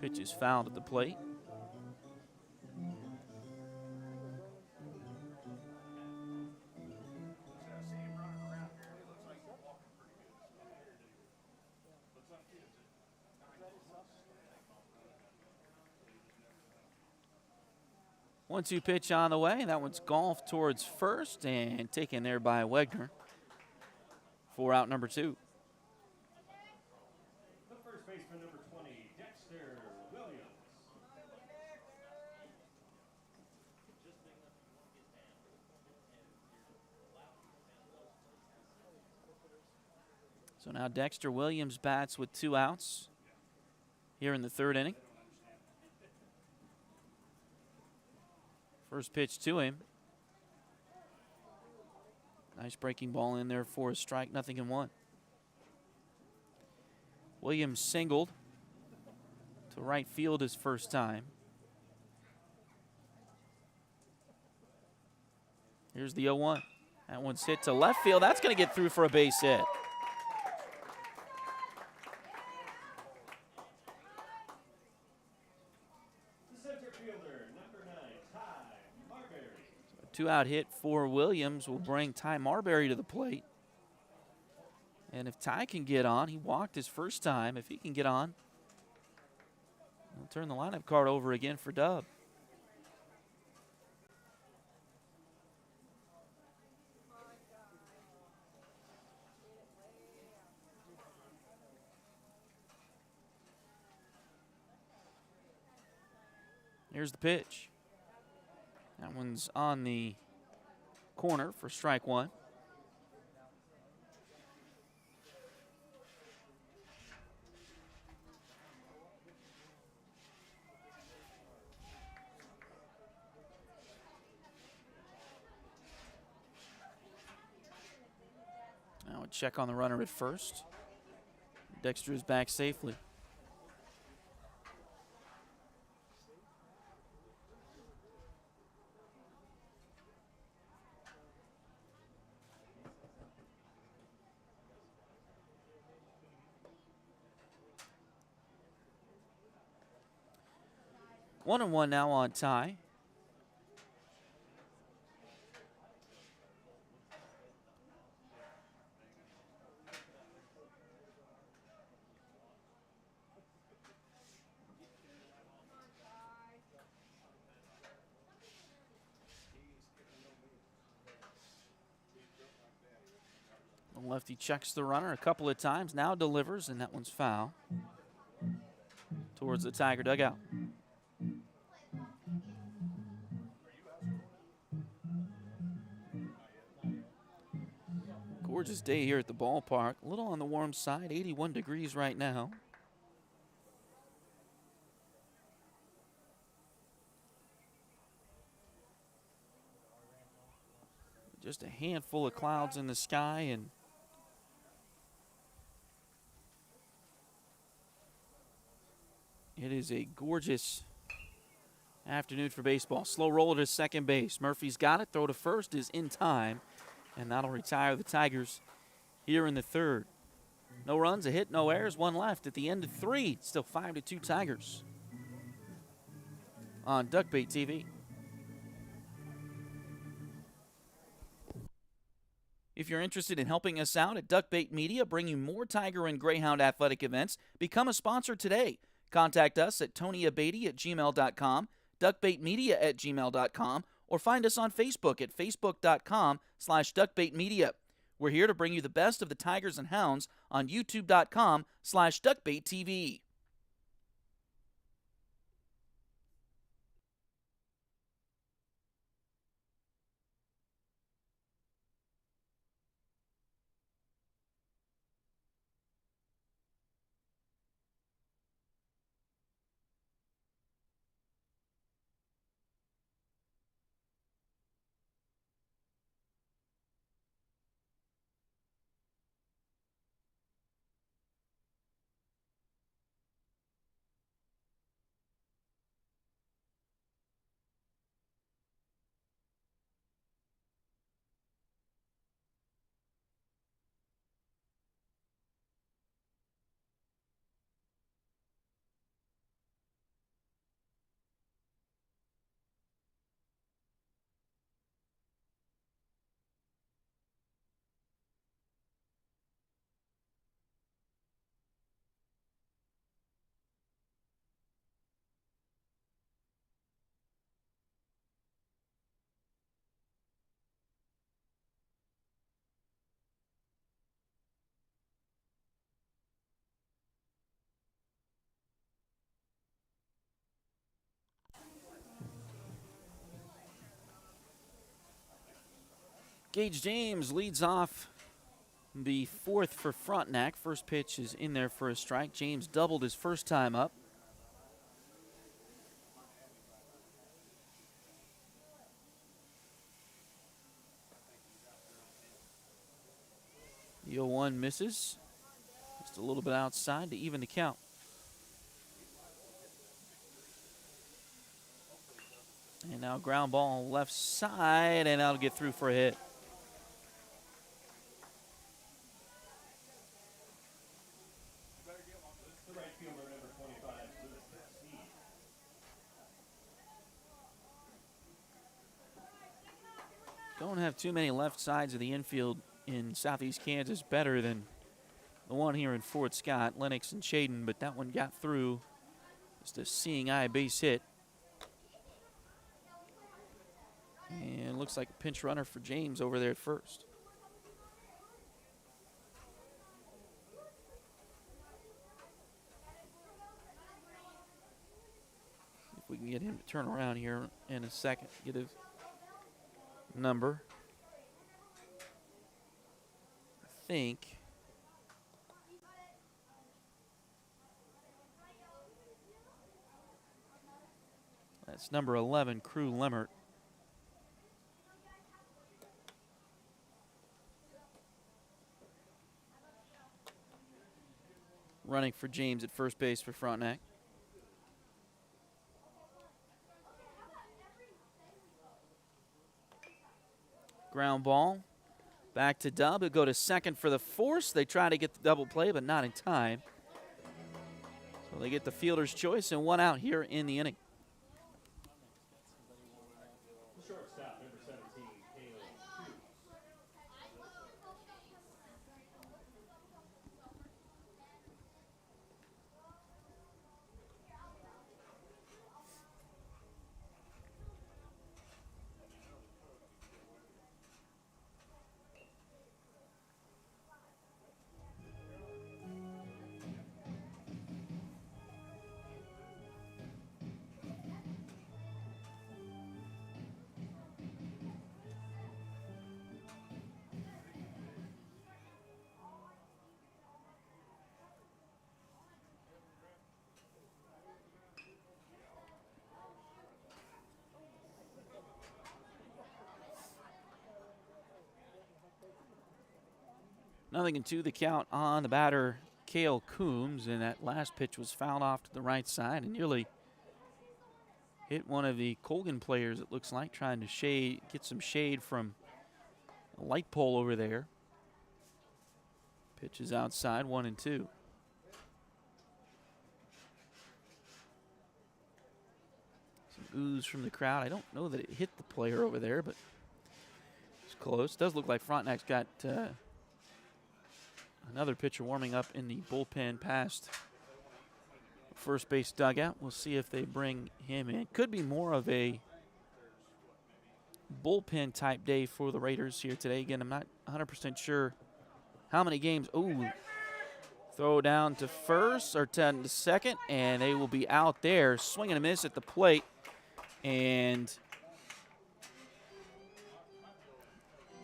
Pitch is fouled at the plate. One-two pitch on the way. That one's golfed towards first and taken there by Wegner for out number 2. The first baseman, number 20, Dexter Williams. So now Dexter Williams bats with 2 outs here in the third inning. First pitch to him. Nice breaking ball in there for a strike, 0-1. Williams singled to right field his first time. Here's the 0-1. That one's hit to left field. That's going to get through for a base hit. Two-out hit for Williams will bring Ty Marbury to the plate. And if Ty can get on, he walked his first time. If he can get on, he'll turn the lineup card over again for Dub. Here's the pitch. That one's on the corner for strike one. Now a check on the runner at first. Dexter is back safely. One and one now on Ty. The lefty checks the runner a couple of times, now delivers, and that one's foul towards the Tiger dugout. Gorgeous day here at the ballpark. A little on the warm side, 81 degrees right now. Just a handful of clouds in the sky, and it is a gorgeous afternoon for baseball. Slow roller to second base. Murphy's got it. Throw to first is in time, and that'll retire the Tigers here in the third. No runs, a hit, no errors, one left at the end of three. Still 5-2 Tigers on Duckbait TV. If you're interested in helping us out at Duckbait Media, bring you more Tiger and Greyhound athletic events, become a sponsor today. Contact us at tonyabeatty@gmail.com, duckbaitmedia@gmail.com, or find us on Facebook at facebook.com/duckbaitmedia. We're here to bring you the best of the Tigers and Hounds on youtube.com/duckbaittv. Gage James leads off the fourth for Frontenac. First pitch is in there for a strike. James doubled his first time up. The 0-1 misses. Just a little bit outside to even the count. And now ground ball left side, and that'll get through for a hit. have too many left sides of the infield in southeast Kansas better than the one here in Fort Scott, Lennox and Shaden, but that one got through. Just a seeing eye base hit. And looks like a pinch runner for James over there at first. If we can get him to turn around here in a second, get his number. I think that's number 11, Crew Lemmert. Running for James at first base for Frontenac. Ground ball. Back to Dub. He'll go to second for the force. They try to get the double play, but not in time. So they get the fielder's choice and one out here in the inning. Shortstop, number 17, Caleb Hughes. Nothing into the count on the batter, Cale Coombs, and that last pitch was fouled off to the right side and nearly hit one of the Colgan players, it looks like, trying to get some shade from a light pole over there. Pitch is outside, 1-2. Some ooze from the crowd. I don't know that it hit the player over there, but it's close. Does look like Frontenac's got another pitcher warming up in the bullpen past first base dugout. We'll see if they bring him in. Could be more of a bullpen type day for the Raiders here today. Again, I'm not 100% sure how many games. Ooh, throw down to first or to second, and they will be out there. Swing and a miss at the plate, and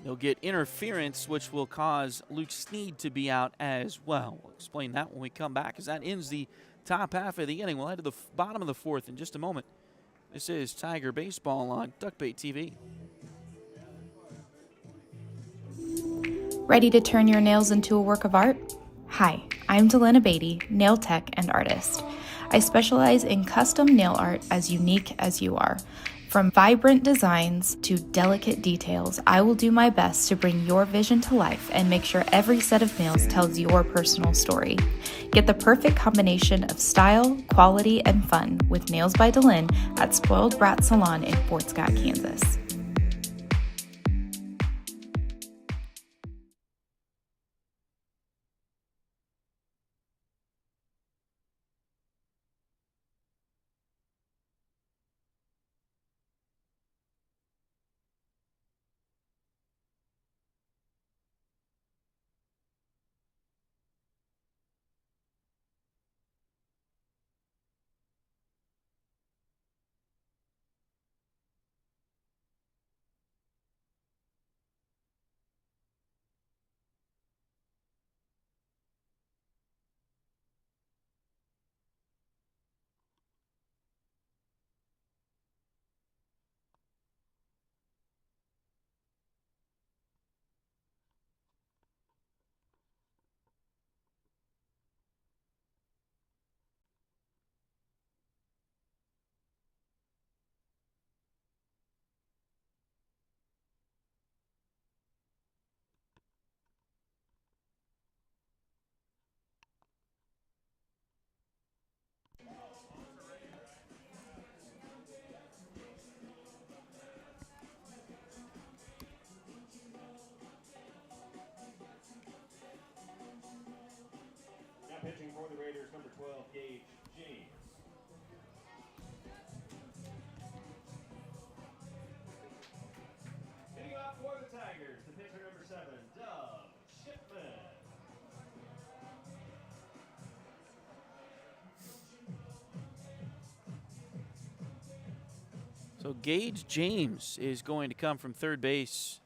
they'll get interference, which will cause Luke Sneed to be out as well. We'll explain that when we come back, as that ends the top half of the inning. We'll head to the bottom of the fourth in just a moment. This is Tiger Baseball on Duckbait TV. Ready to turn your nails into a work of art? Hi, I'm Delana Beatty, nail tech and artist. I specialize in custom nail art as unique as you are. From vibrant designs to delicate details, I will do my best to bring your vision to life and make sure every set of nails tells your personal story. Get the perfect combination of style, quality, and fun with Nails by Delin at Spoiled Brat Salon in Fort Scott, Kansas. 12, Gage James. Hitting off for the Tigers, the pitcher number 7, Dub Chipman. So Gage James is going to come from third base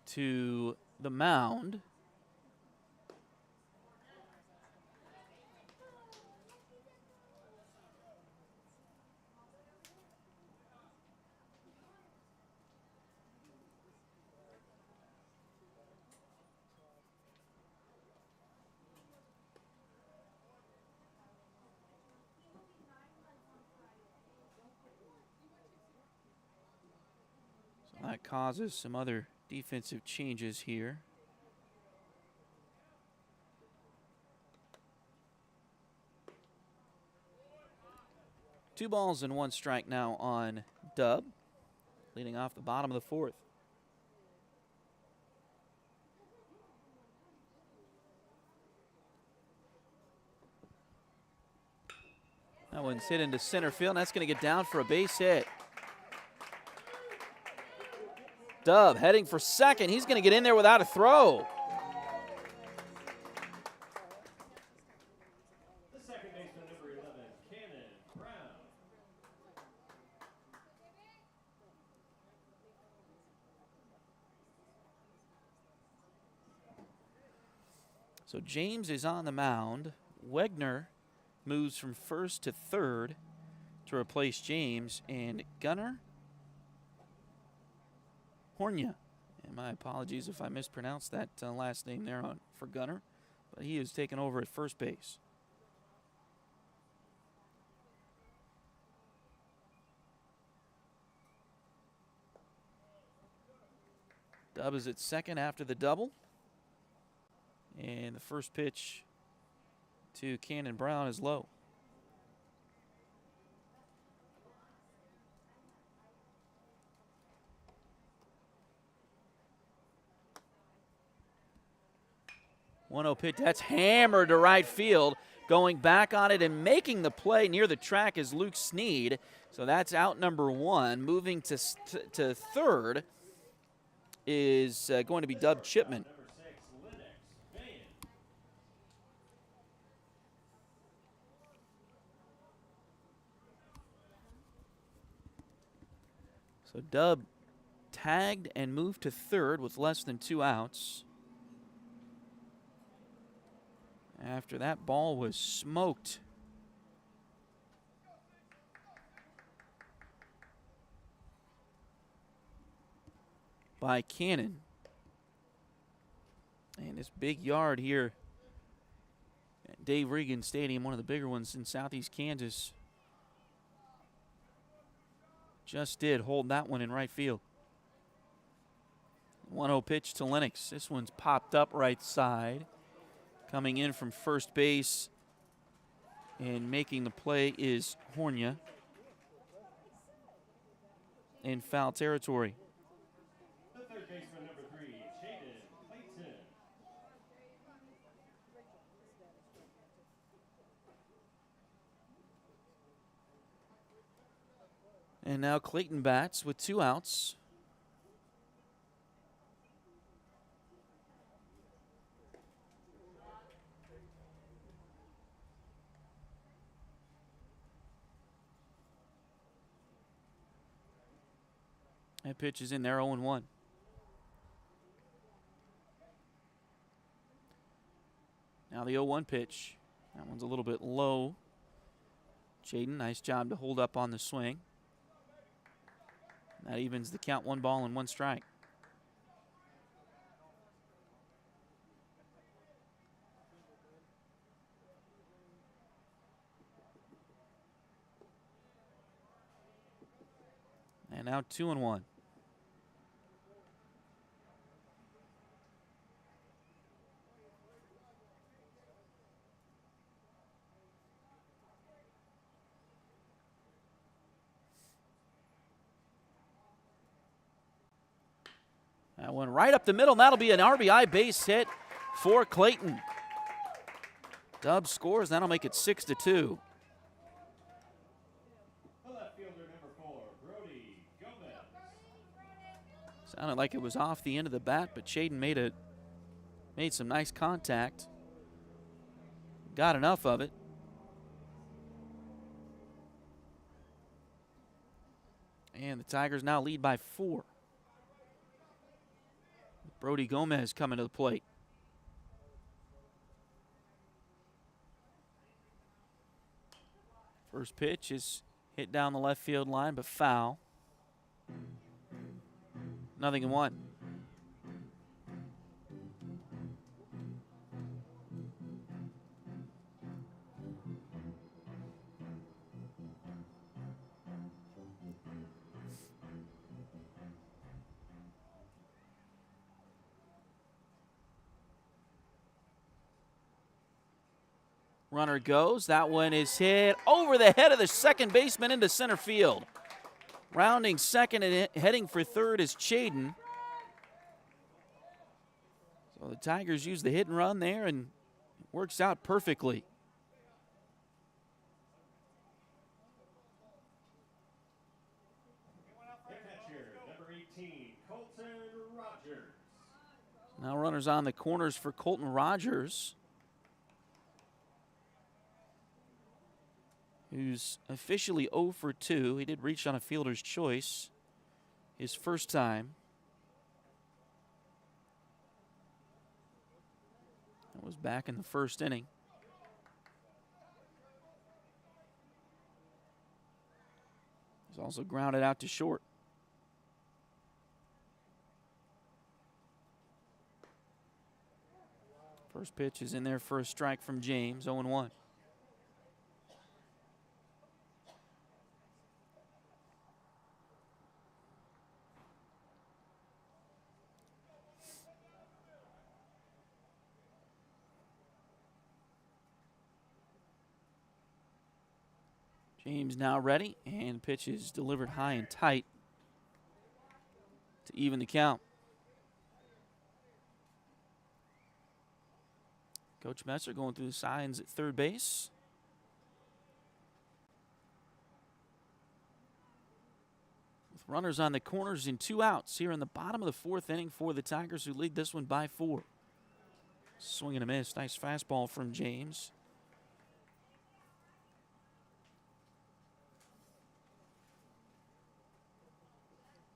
to the mound. So that causes some other defensive changes here. Two balls and one strike now on Dub, leading off the bottom of the fourth. That one's hit into center field, and that's going to get down for a base hit. Dub heading for second. He's going to get in there without a throw. The second baseman, number 11, Cannon Brown. So James is on the mound. Wegner moves from first to third to replace James, and Gunnar Hornia. And my apologies if I mispronounced that last name there for Gunnar, but he is taking over at first base. Dub is at second after the double. And the first pitch to Cannon Brown is low. One-oh pitch, that's hammered to right field. Going back on it and making the play near the track is Luke Sneed. So that's out number one. Moving to third is going to be Dub Chipman. So Dub tagged and moved to third with less than 2 outs. After that ball was smoked by Cannon. And this big yard here at Dave Regan Stadium, one of the bigger ones in southeast Kansas, just did hold that one in right field. 1-0 pitch to Lennox. This one's popped up right side. Coming in from first base and making the play is Hornia in foul territory. The third baseman, number 3, Jaden Clayton. And now Clayton bats with 2 outs. That pitch is in there, 0-1. Now the 0-1 pitch. That one's a little bit low. Jaden, nice job to hold up on the swing. That evens the count, 1 ball and 1 strike. And now 2-1. That one right up the middle, and that'll be an RBI base hit for Clayton. Dub scores. That'll make it 6-2. The left fielder, number 4, Brody Gomez. Sounded like it was off the end of the bat, but Chaden made some nice contact. Got enough of it. And the Tigers now lead by 4. Brody Gomez coming to the plate. First pitch is hit down the left field line, but foul. 0-1. Runner goes. That one is hit over the head of the second baseman into center field. Rounding second and heading for third is Chaden. So the Tigers use the hit and run there, and it works out perfectly. Catcher, number 18, Colton Rogers. Now runners on the corners for Colton Rogers, who's officially 0 for 2. He did reach on a fielder's choice his first time. That was back in the first inning. He's also grounded out to short. First pitch is in there for a strike from James, 0-1. James now ready, and pitch is delivered high and tight to even the count. Coach Messer going through the signs at third base. With runners on the corners and 2 outs here in the bottom of the 4th inning for the Tigers, who lead this one by 4. Swing and a miss. Nice fastball from James.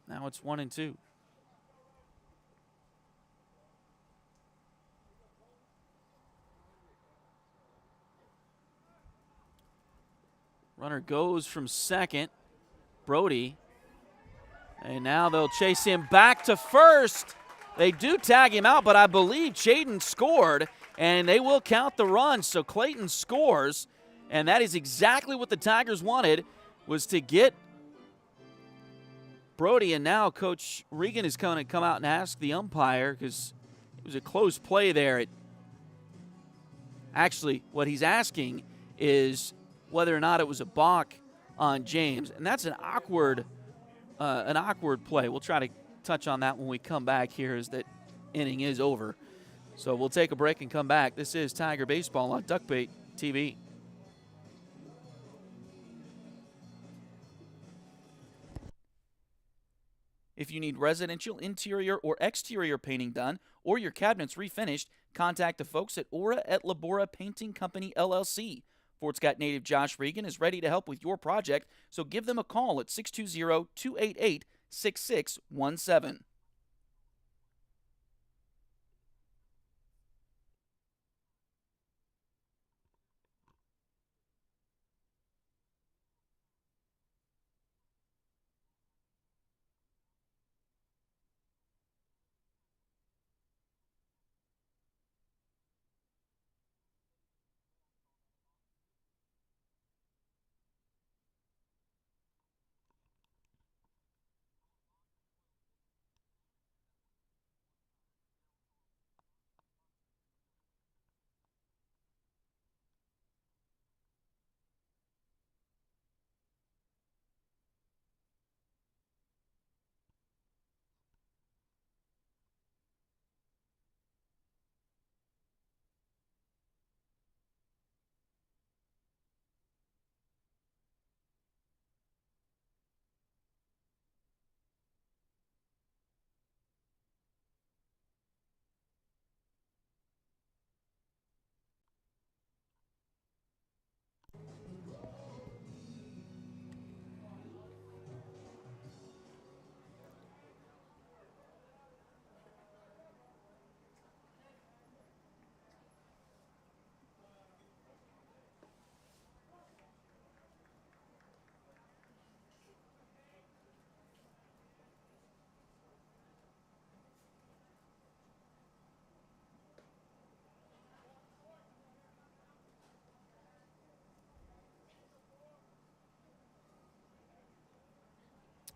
Now it's 1-2. Runner goes from second. Brody. And now they'll chase him back to first. They do tag him out, but I believe Chaden scored, and they will count the run. So Clayton scores, and that is exactly what the Tigers wanted, was to get Brody. And now Coach Regan is going to come out and ask the umpire, because it was a close play there. Actually, what he's asking is whether or not it was a balk on James, and that's an awkward play. We'll try to touch on that when we come back here, as that inning is over. So we'll take a break and come back. This is Tiger Baseball on Duckbait TV. If you need residential interior or exterior painting done, or your cabinets refinished, contact the folks at Aura et Labora Painting Company, LLC. Fort Scott native Josh Regan is ready to help with your project, so give them a call at 620-288-6617.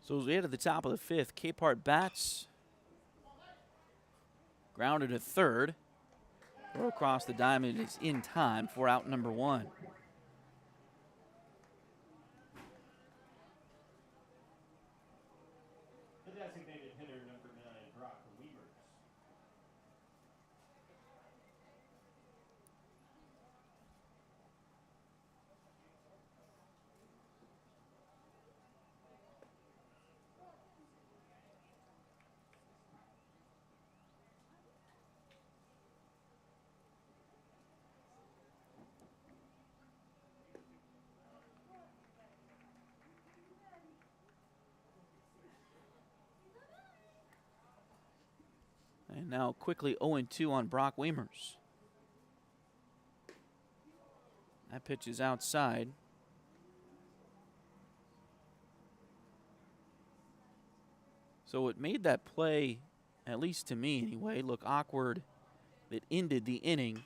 So as we head to the top of the fifth, Capehart bats. Grounded to third. Throw across the diamond is in time for out number one. The designated hitter, number 9, Brock Weavers. And now quickly 0-2 on Brock Weimers. That pitch is outside. So it made that play, at least to me anyway, look awkward. It ended the inning.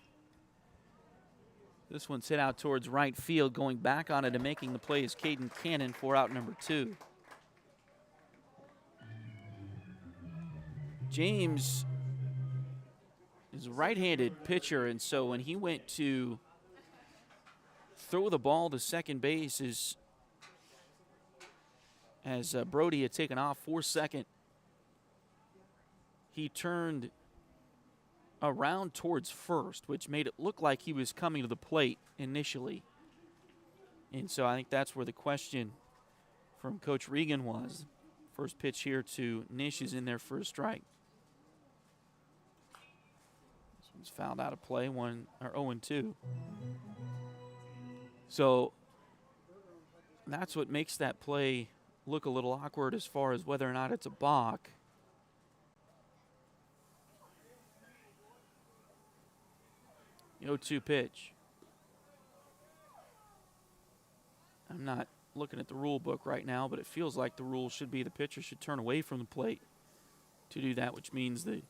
This one's hit out towards right field. Going back on it and making the play is Caden Cannon for out number 2. James is a right-handed pitcher, and so when he went to throw the ball to second base as Brody had taken off for second, he turned around towards first, which made it look like he was coming to the plate initially. And so I think that's where the question from Coach Regan was. First pitch here to Nish is in there for a strike. This one's fouled out of play, 0-2. So that's what makes that play look a little awkward as far as whether or not it's a balk. The 0-2 pitch. I'm not looking at the rule book right now, but it feels like the rule should be the pitcher should turn away from the plate to do that, which means the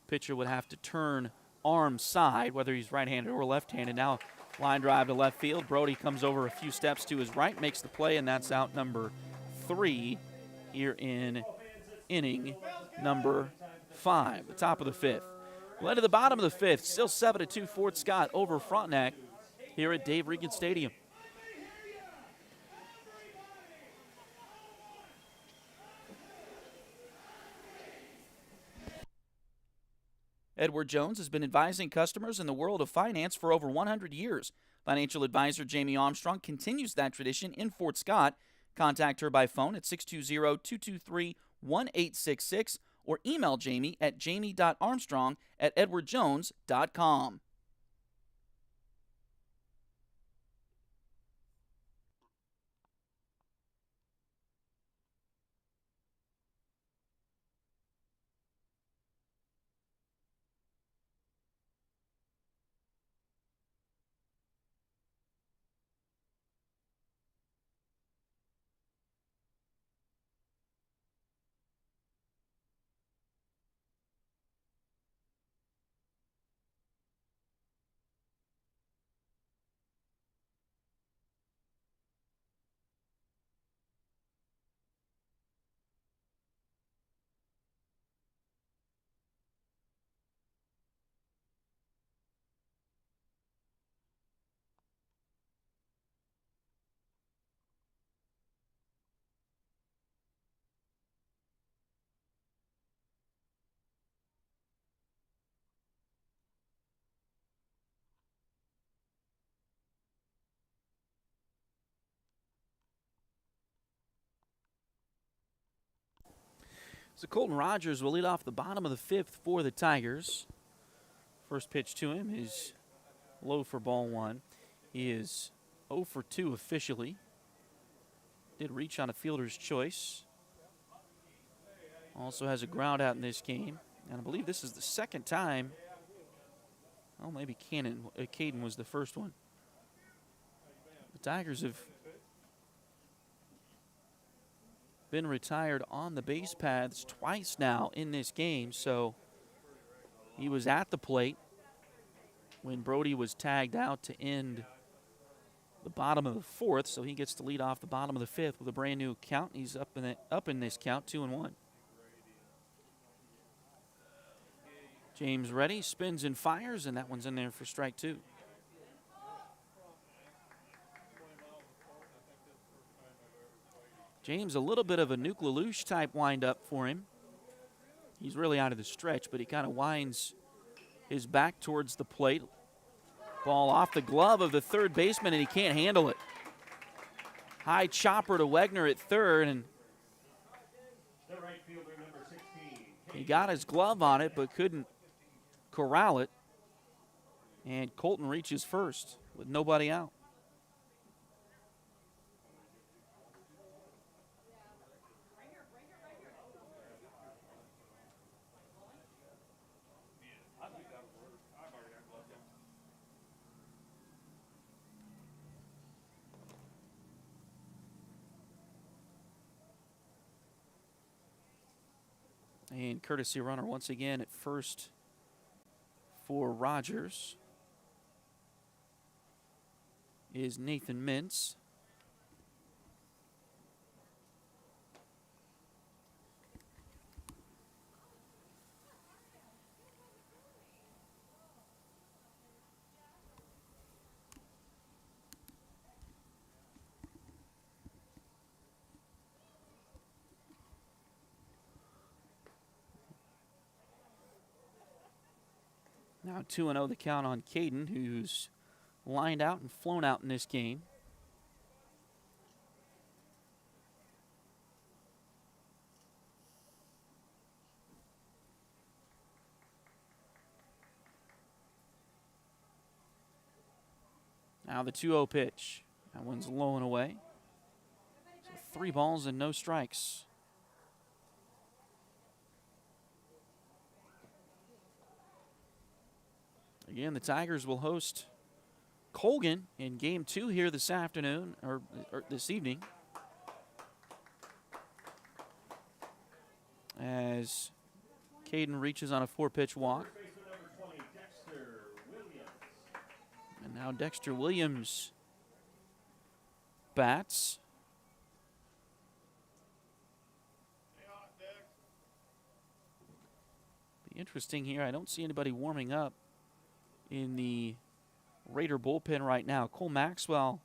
pitcher would have to turn arm side, whether he's right-handed or left-handed. Now, line drive to left field. Brody comes over a few steps to his right, makes the play, and that's out number 3 here in inning number 5, the top of the fifth. Led to the bottom of the fifth, still 7-2 Fort Scott over Frontenac here at Dave Regan Stadium. Edward Jones has been advising customers in the world of finance for over 100 years. Financial advisor Jamie Armstrong continues that tradition in Fort Scott. Contact her by phone at 620-223-1866 or email Jamie at jamie.armstrong@edwardjones.com. So Colton Rogers will lead off the bottom of the fifth for the Tigers. First pitch to him is low for ball 1. He is 0 for 2 officially. Did reach on a fielder's choice. Also has a ground out in this game. And I believe this is the second time. Oh, maybe Caden was the first one. The Tigers have been retired on the base paths twice now in this game, so he was at the plate when Brody was tagged out to end the bottom of the fourth, so he gets to lead off the bottom of the fifth with a brand new count. He's up in this count, 2-1. James ready, spins and fires, and that one's in there for strike 2. James, a little bit of a Nuke LaLoosh type windup for him. He's really out of the stretch, but he kind of winds his back towards the plate. Ball off the glove of the third baseman, and he can't handle it. High chopper to Wegner at third, and The right fielder, number 16. he got his glove on it but couldn't corral it. And Colton reaches first with nobody out. And courtesy runner once again at first for Rogers is Nathan Mintz. Now 2-0 the count on Caden, who's lined out and flown out in this game. Now the 2-0 pitch. That one's low and away. So 3 balls and no strikes. Again, the Tigers will host Colgan in Game 2 here this afternoon, or this evening, as Caden reaches on a 4-pitch walk. And now Dexter Williams bats. Be interesting here. I don't see anybody warming up in the Raider bullpen right now. Cole Maxwell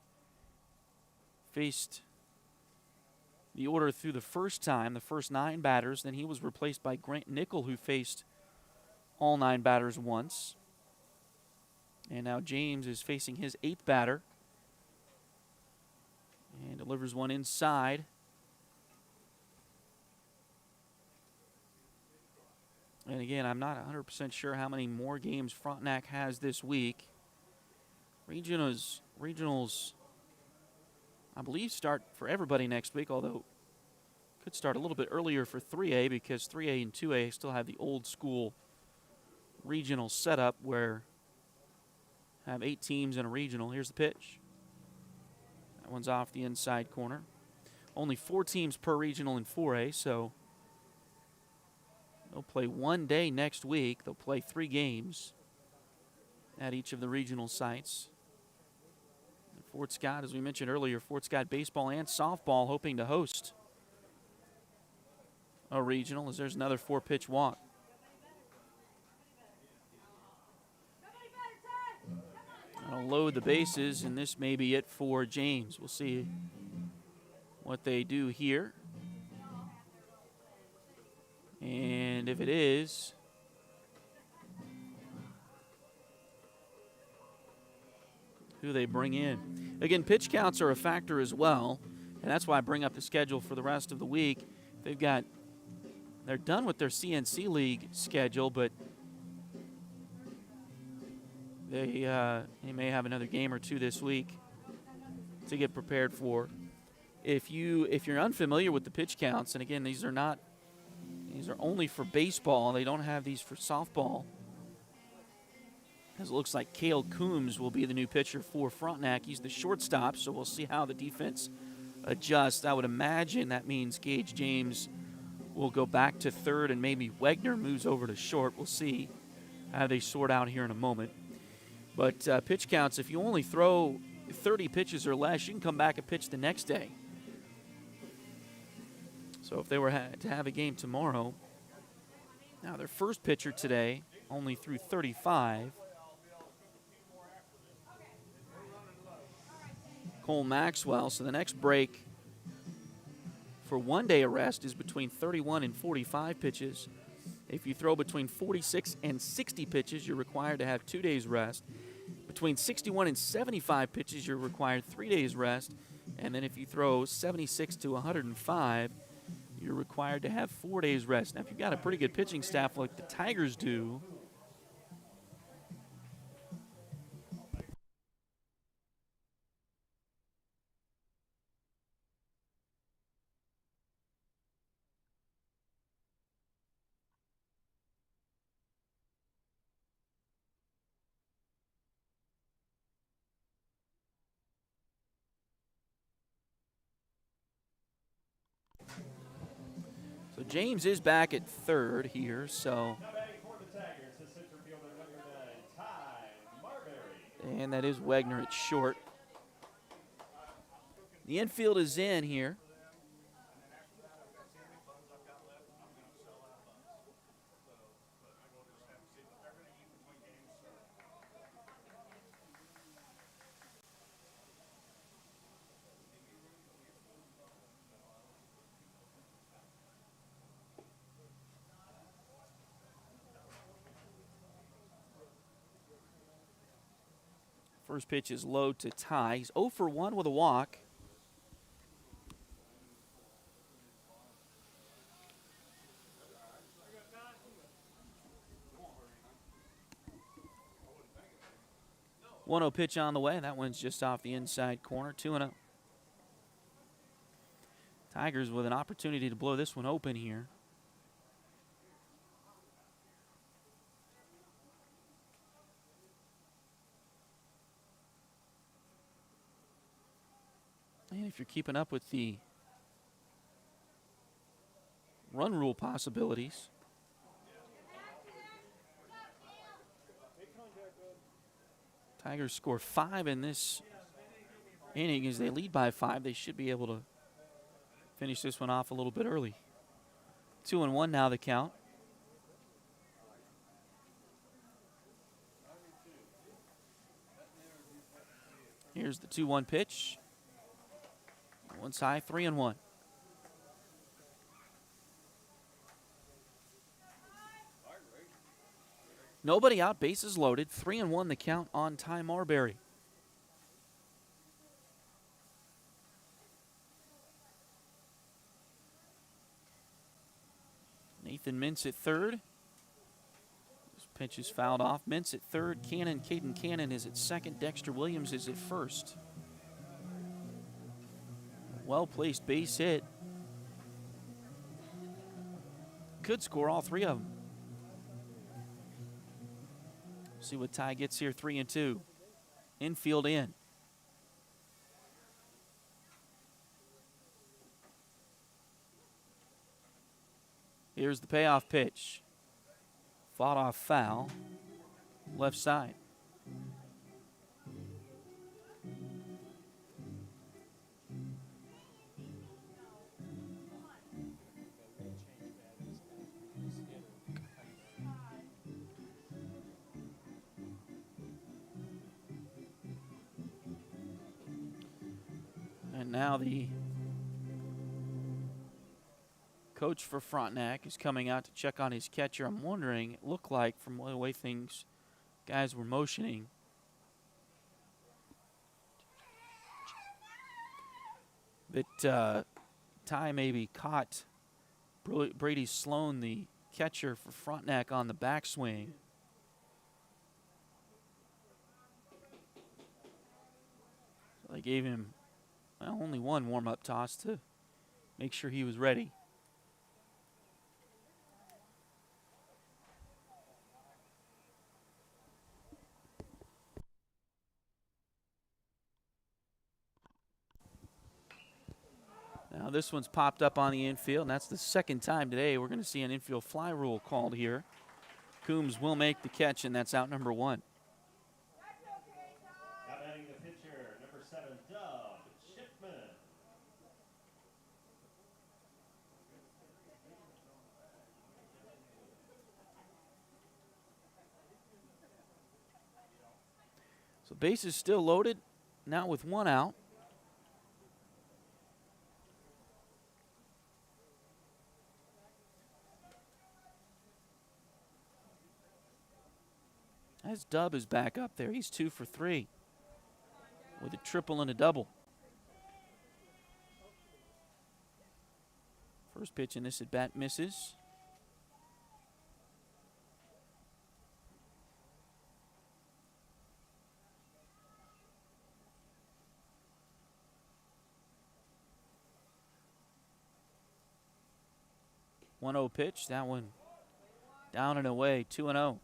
faced the order through the first 9 batters. Then he was replaced by Grant Nickel, who faced all 9 batters once. And now James is facing his 8th batter and delivers one inside. And again, I'm not 100% sure how many more games Frontenac has this week. Regionals, I believe, start for everybody next week, although could start a little bit earlier for 3A because 3A and 2A still have the old school regional setup where have 8 teams in a regional. Here's the pitch. That one's off the inside corner. Only 4 teams per regional in 4A, so they'll play 1 day next week. They'll play 3 games at each of the regional sites. And Fort Scott, as we mentioned earlier, Fort Scott baseball and softball hoping to host a regional, as there's another 4-pitch walk. I'll load the bases, and this may be it for James. We'll see what they do here. And if it is, who they bring in. Again, pitch counts are a factor as well, and that's why I bring up the schedule for the rest of the week. They're done with their CNC League schedule, but they may have another game or 2 this week to get prepared for. If you're unfamiliar with the pitch counts, and again, these are only for baseball. They don't have these for softball. As it looks like Cale Coombs will be the new pitcher for Frontenac. He's the shortstop, so we'll see how the defense adjusts. I would imagine that means Gage James will go back to third and maybe Wegner moves over to short. We'll see how they sort out here in a moment. But pitch counts, if you only throw 30 pitches or less, you can come back and pitch the next day. So if they were to have a game tomorrow, now their first pitcher today only threw 35. Cole Maxwell. So the next break for 1 day of rest is between 31 and 45 pitches. If you throw between 46 and 60 pitches, you're required to have 2 days rest. Between 61 and 75 pitches, you're required 3 days rest. And then if you throw 76 to 105, you're required to have 4 days rest. Now, if you've got a pretty good pitching staff like the Tigers do, so James is back at third here, so. Now batting for the Tigers, the center fielder number 9, Ty Marbury. And that is Wagner at short. The infield is in here. First pitch is low to Ty. He's 0 for 1 with a walk. One 0 pitch on the way. That one's just off the inside corner. 2-0. Tigers with an opportunity to blow this one open here. And if you're keeping up with the run rule possibilities, Tigers score 5 in this inning as they lead by 5. They should be able to finish this one off a little bit early. 2-1 now the count. Here's the 2-1 pitch. One's high, 3-1. Nobody out, bases loaded. 3-1 the count on Ty Marbury. Nathan Mintz at third. This pitch is fouled off. Mintz at third. Caden Cannon is at second. Dexter Williams is at first. Well-placed base hit. Could score all 3 of them. See what Ty gets here, 3-2. Infield in. Here's the payoff pitch. Fought off foul. Left side. And now the coach for Frontenac is coming out to check on his catcher. I'm wondering, it looked like from the way things guys were motioning, that Ty maybe caught Brady Sloan, the catcher for Frontenac, on the backswing. So they gave him only one warm-up toss to make sure he was ready. Now this one's popped up on the infield, and that's the second time today we're going to see an infield fly rule called here. Coombs will make the catch, and that's out number 1. Now batting the pitcher, number So bases still loaded, now with one out. As Dub is back up there, he's 2 for 3 with a triple and a double. First pitch in this at bat misses. One 0 pitch, that one down and away, 2-0.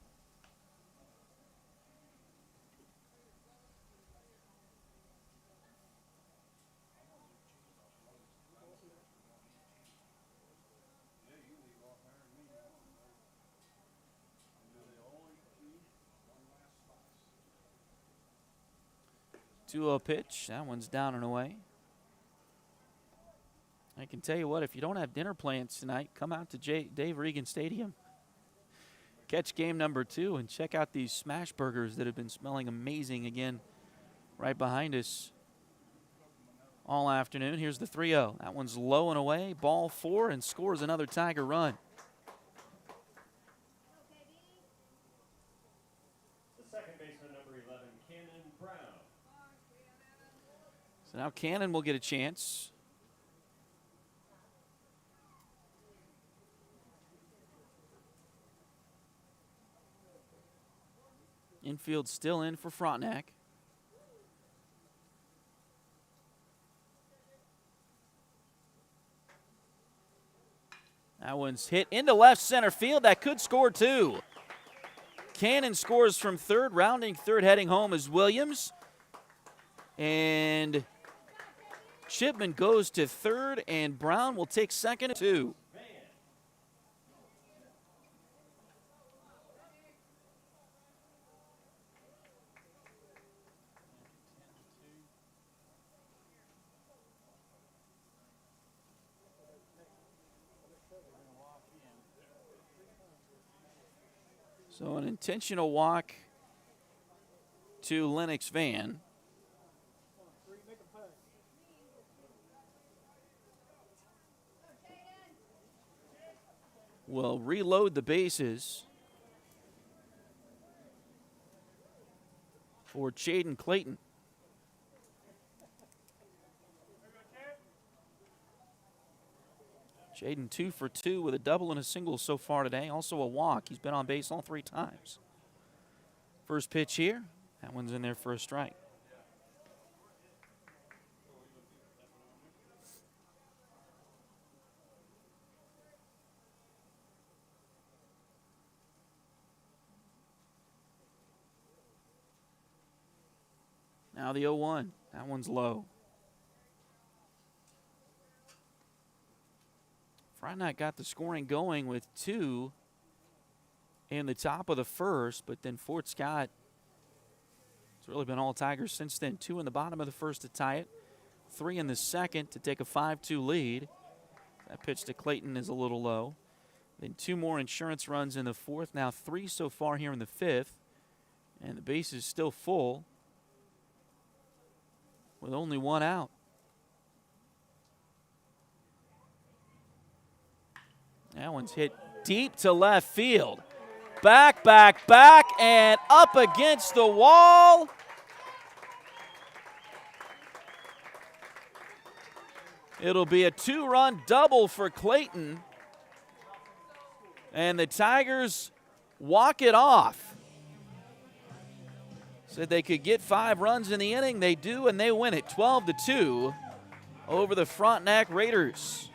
Two-0 pitch, that one's down and away. I can tell you what, if you don't have dinner plans tonight, come out to Dave Regan Stadium. Catch game number 2 and check out these smash burgers that have been smelling amazing again right behind us all afternoon. Here's the 3-0. That one's low and away. Ball 4 and scores another Tiger run. The second baseman, number 11, Cannon Brown. So now Cannon will get a chance. Infield still in for Frontenac. That one's hit into left center field. That could score 2. Cannon scores from third. Rounding third, heading home is Williams. And Chipman goes to third, and Brown will take second and 2. So an intentional walk to Lennox Van. Will reload the bases for Jaden Clayton. Jaden 2 for 2 with a double and a single so far today. Also a walk. He's been on base all 3 times. First pitch here. That one's in there for a strike. Now the 0-1. That one's low. Frontenac got the scoring going with 2 in the top of the first, but then Fort Scott, it's really been all Tigers since then. 2 in the bottom of the first to tie it, 3 in the second to take a 5-2 lead. That pitch to Clayton is a little low. Then 2 more insurance runs in the fourth, now 3 so far here in the fifth, and the base is still full with only 1 out. That one's hit deep to left field. Back, back, back, and up against the wall. It'll be a 2-run double for Clayton. And the Tigers walk it off. Said they could get 5 runs in the inning. They do, and they win it 12-2 over the Frontenac Raiders.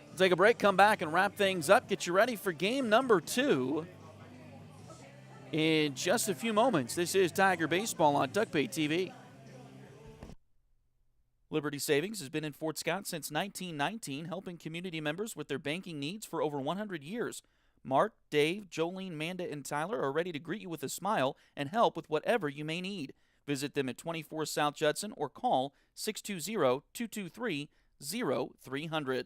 We'll take a break, come back, and wrap things up. Get you ready for game number 2 in just a few moments. This is Tiger Baseball on DuckBait TV. Liberty Savings has been in Fort Scott since 1919, helping community members with their banking needs for over 100 years. Mark, Dave, Jolene, Manda, and Tyler are ready to greet you with a smile and help with whatever you may need. Visit them at 24 South Judson or call 620-223-0300.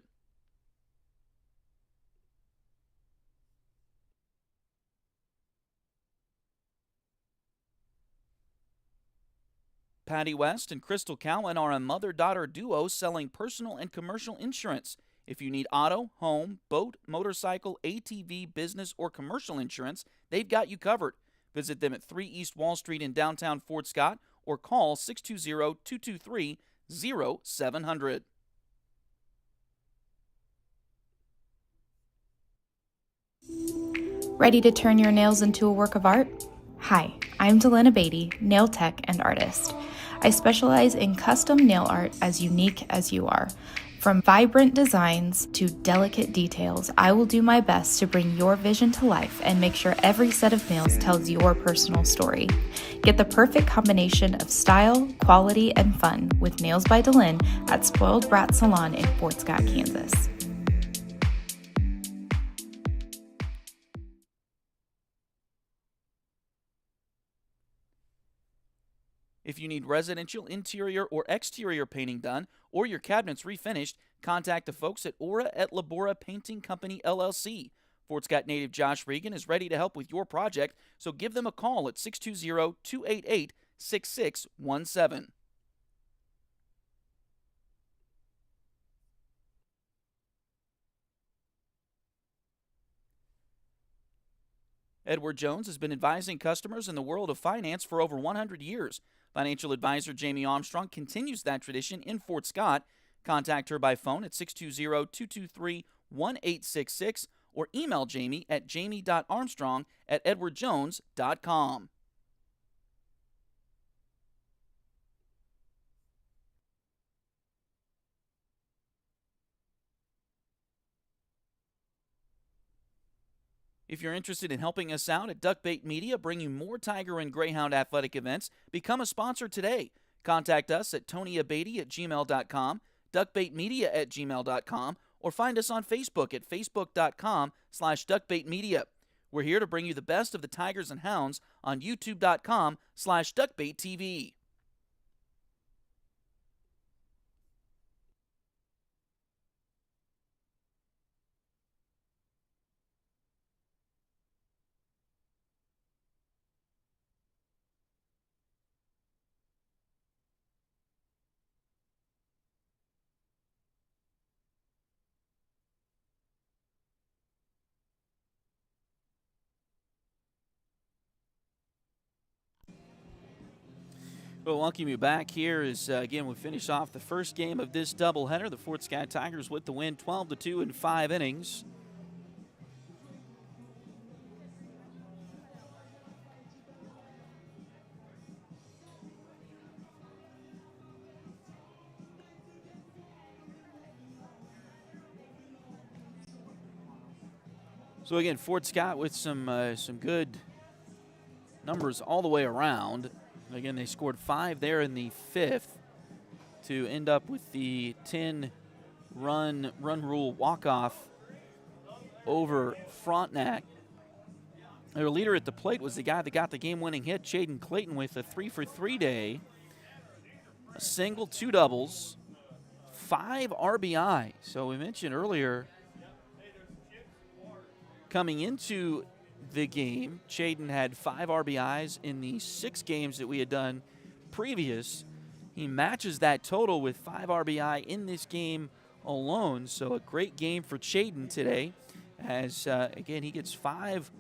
Patty West and Crystal Cowan are a mother-daughter duo selling personal and commercial insurance. If you need auto, home, boat, motorcycle, ATV, business, or commercial insurance, they've got you covered. Visit them at 3 East Wall Street in downtown Fort Scott or call 620-223-0700. Ready to turn your nails into a work of art? Hi, I'm Delana Beatty, nail tech and artist. I specialize in custom nail art as unique as you are. From vibrant designs to delicate details, I will do my best to bring your vision to life and make sure every set of nails tells your personal story. Get the perfect combination of style, quality, and fun with Nails by Delin at Spoiled Brat Salon in Fort Scott, Kansas. If you need residential interior or exterior painting done or your cabinets refinished, contact the folks at Aura et Labora Painting Company, LLC. Fort Scott native Josh Regan is ready to help with your project, so give them a call at 620-288-6617. Edward Jones has been advising customers in the world of finance for over 100 years. Financial advisor Jamie Armstrong continues that tradition in Fort Scott. Contact her by phone at 620-223-1866 or email Jamie at jamie.armstrong@edwardjones.com. If you're interested in helping us out at Duckbait Media, bringing more Tiger and Greyhound athletic events, become a sponsor today. Contact us at tonyabady@gmail.com, duckbaitmedia@gmail.com, or find us on Facebook at facebook.com/duckbaitmedia. We're here to bring you the best of the Tigers and Hounds on youtube.com/duckbaittv. Well, welcome you back here as, again, we finish off the first game of this doubleheader. The Fort Scott Tigers with the win 12-2 in 5 innings. So, again, Fort Scott with some good numbers all the way around. Again, they scored 5 there in the 5th to end up with the 10-run rule walk-off over Frontenac. Their leader at the plate was the guy that got the game-winning hit, Jaden Clayton, with a 3-for-3 day, a single, 2 doubles, 5 RBI. So we mentioned earlier, coming into the game, Chaden had 5 RBIs in the 6 games that we had done previous. He matches that total with 5 RBI in this game alone. So a great game for Chaden today as, again, he gets 5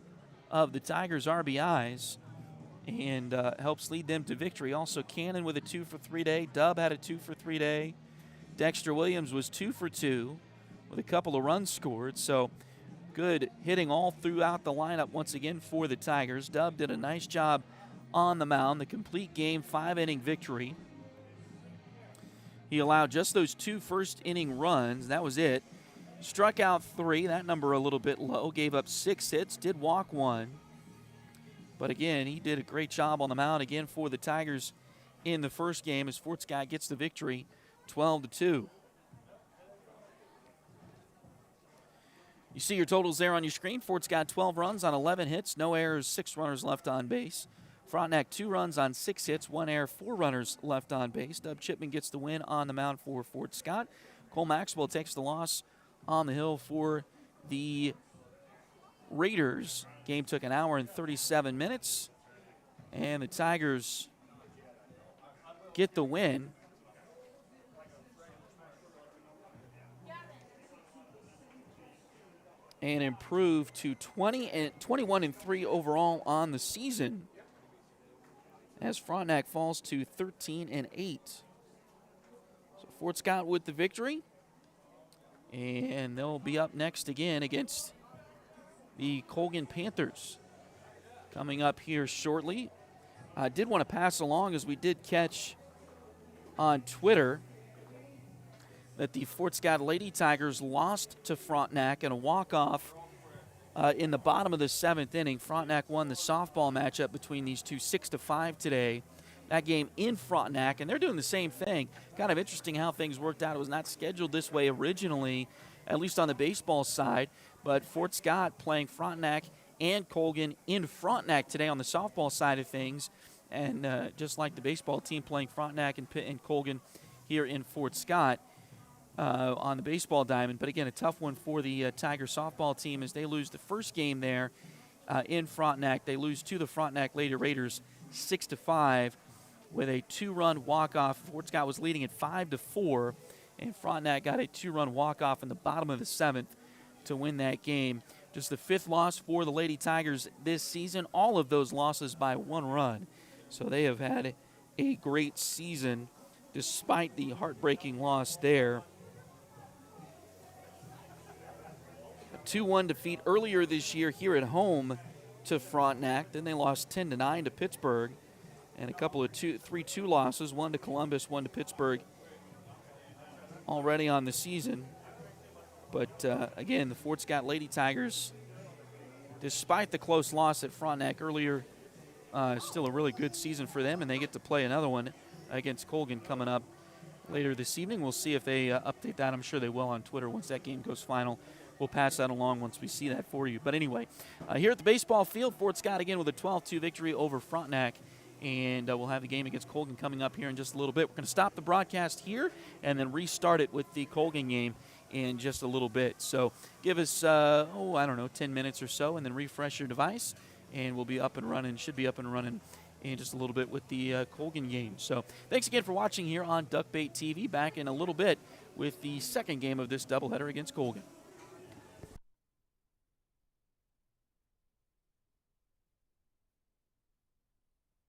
of the Tigers' RBIs and helps lead them to victory. Also, Cannon with a 2-for-3 day. Dub had a 2-for-3 day. Dexter Williams was 2-for-2 with a couple of runs scored. So good hitting all throughout the lineup once again for the Tigers. Dub did a nice job on the mound. The complete game, 5-inning victory. He allowed just those 2 first-inning runs. That was it. Struck out 3. That number a little bit low. Gave up 6 hits. Did walk 1. But again, he did a great job on the mound again for the Tigers in the first game as Fort Scott gets the victory 12-2. You see your totals there on your screen. Fort Scott 12 runs on 11 hits, no errors, 6 runners left on base. Frontenac 2 runs on 6 hits, 1 error, 4 runners left on base. Dub Chipman gets the win on the mound for Fort Scott. Cole Maxwell takes the loss on the hill for the Raiders. Game took an hour and 37 minutes. And the Tigers get the win. And improve to 21-3 overall on the season, as Frontenac falls to 13-8. So Fort Scott with the victory, and they'll be up next again against the Colgan Panthers coming up here shortly. I did want to pass along, as we did catch on Twitter, that the Fort Scott Lady Tigers lost to Frontenac in a walk-off in the bottom of the 7th inning. Frontenac won the softball matchup between these two 6-5 today. That game in Frontenac, and they're doing the same thing. Kind of interesting how things worked out. It was not scheduled this way originally, at least on the baseball side, but Fort Scott playing Frontenac and Colgan in Frontenac today on the softball side of things, and just like the baseball team playing Frontenac and Colgan here in Fort Scott. On the baseball diamond. But again, a tough one for the Tiger softball team as they lose the first game there in Frontenac. They lose to the Frontenac Lady Raiders 6-5 with a 2-run walk-off. Fort Scott was leading at 5-4, and Frontenac got a 2-run walk-off in the bottom of the 7th to win that game. Just the 5th loss for the Lady Tigers this season, all of those losses by 1 run. So they have had a great season despite the heartbreaking loss there. 2-1 defeat earlier this year here at home to Frontenac. Then they lost 10-9 to Pittsburgh, and a couple of 3-2 losses, one to Columbus, one to Pittsburgh already on the season. But again, the Fort Scott Lady Tigers, despite the close loss at Frontenac earlier, still a really good season for them, and they get to play another one against Colgan coming up later this evening. We'll see if they update that. I'm sure they will on Twitter once that game goes final. We'll pass that along once we see that for you. But anyway, here at the baseball field, Fort Scott again with a 12-2 victory over Frontenac. And we'll have the game against Colgan coming up here in just a little bit. We're going to stop the broadcast here and then restart it with the Colgan game in just a little bit. So give us, 10 minutes or so, and then refresh your device. And we'll be up and running, should be up and running in just a little bit with the Colgan game. So thanks again for watching here on Duckbait TV. Back in a little bit with the second game of this doubleheader against Colgan.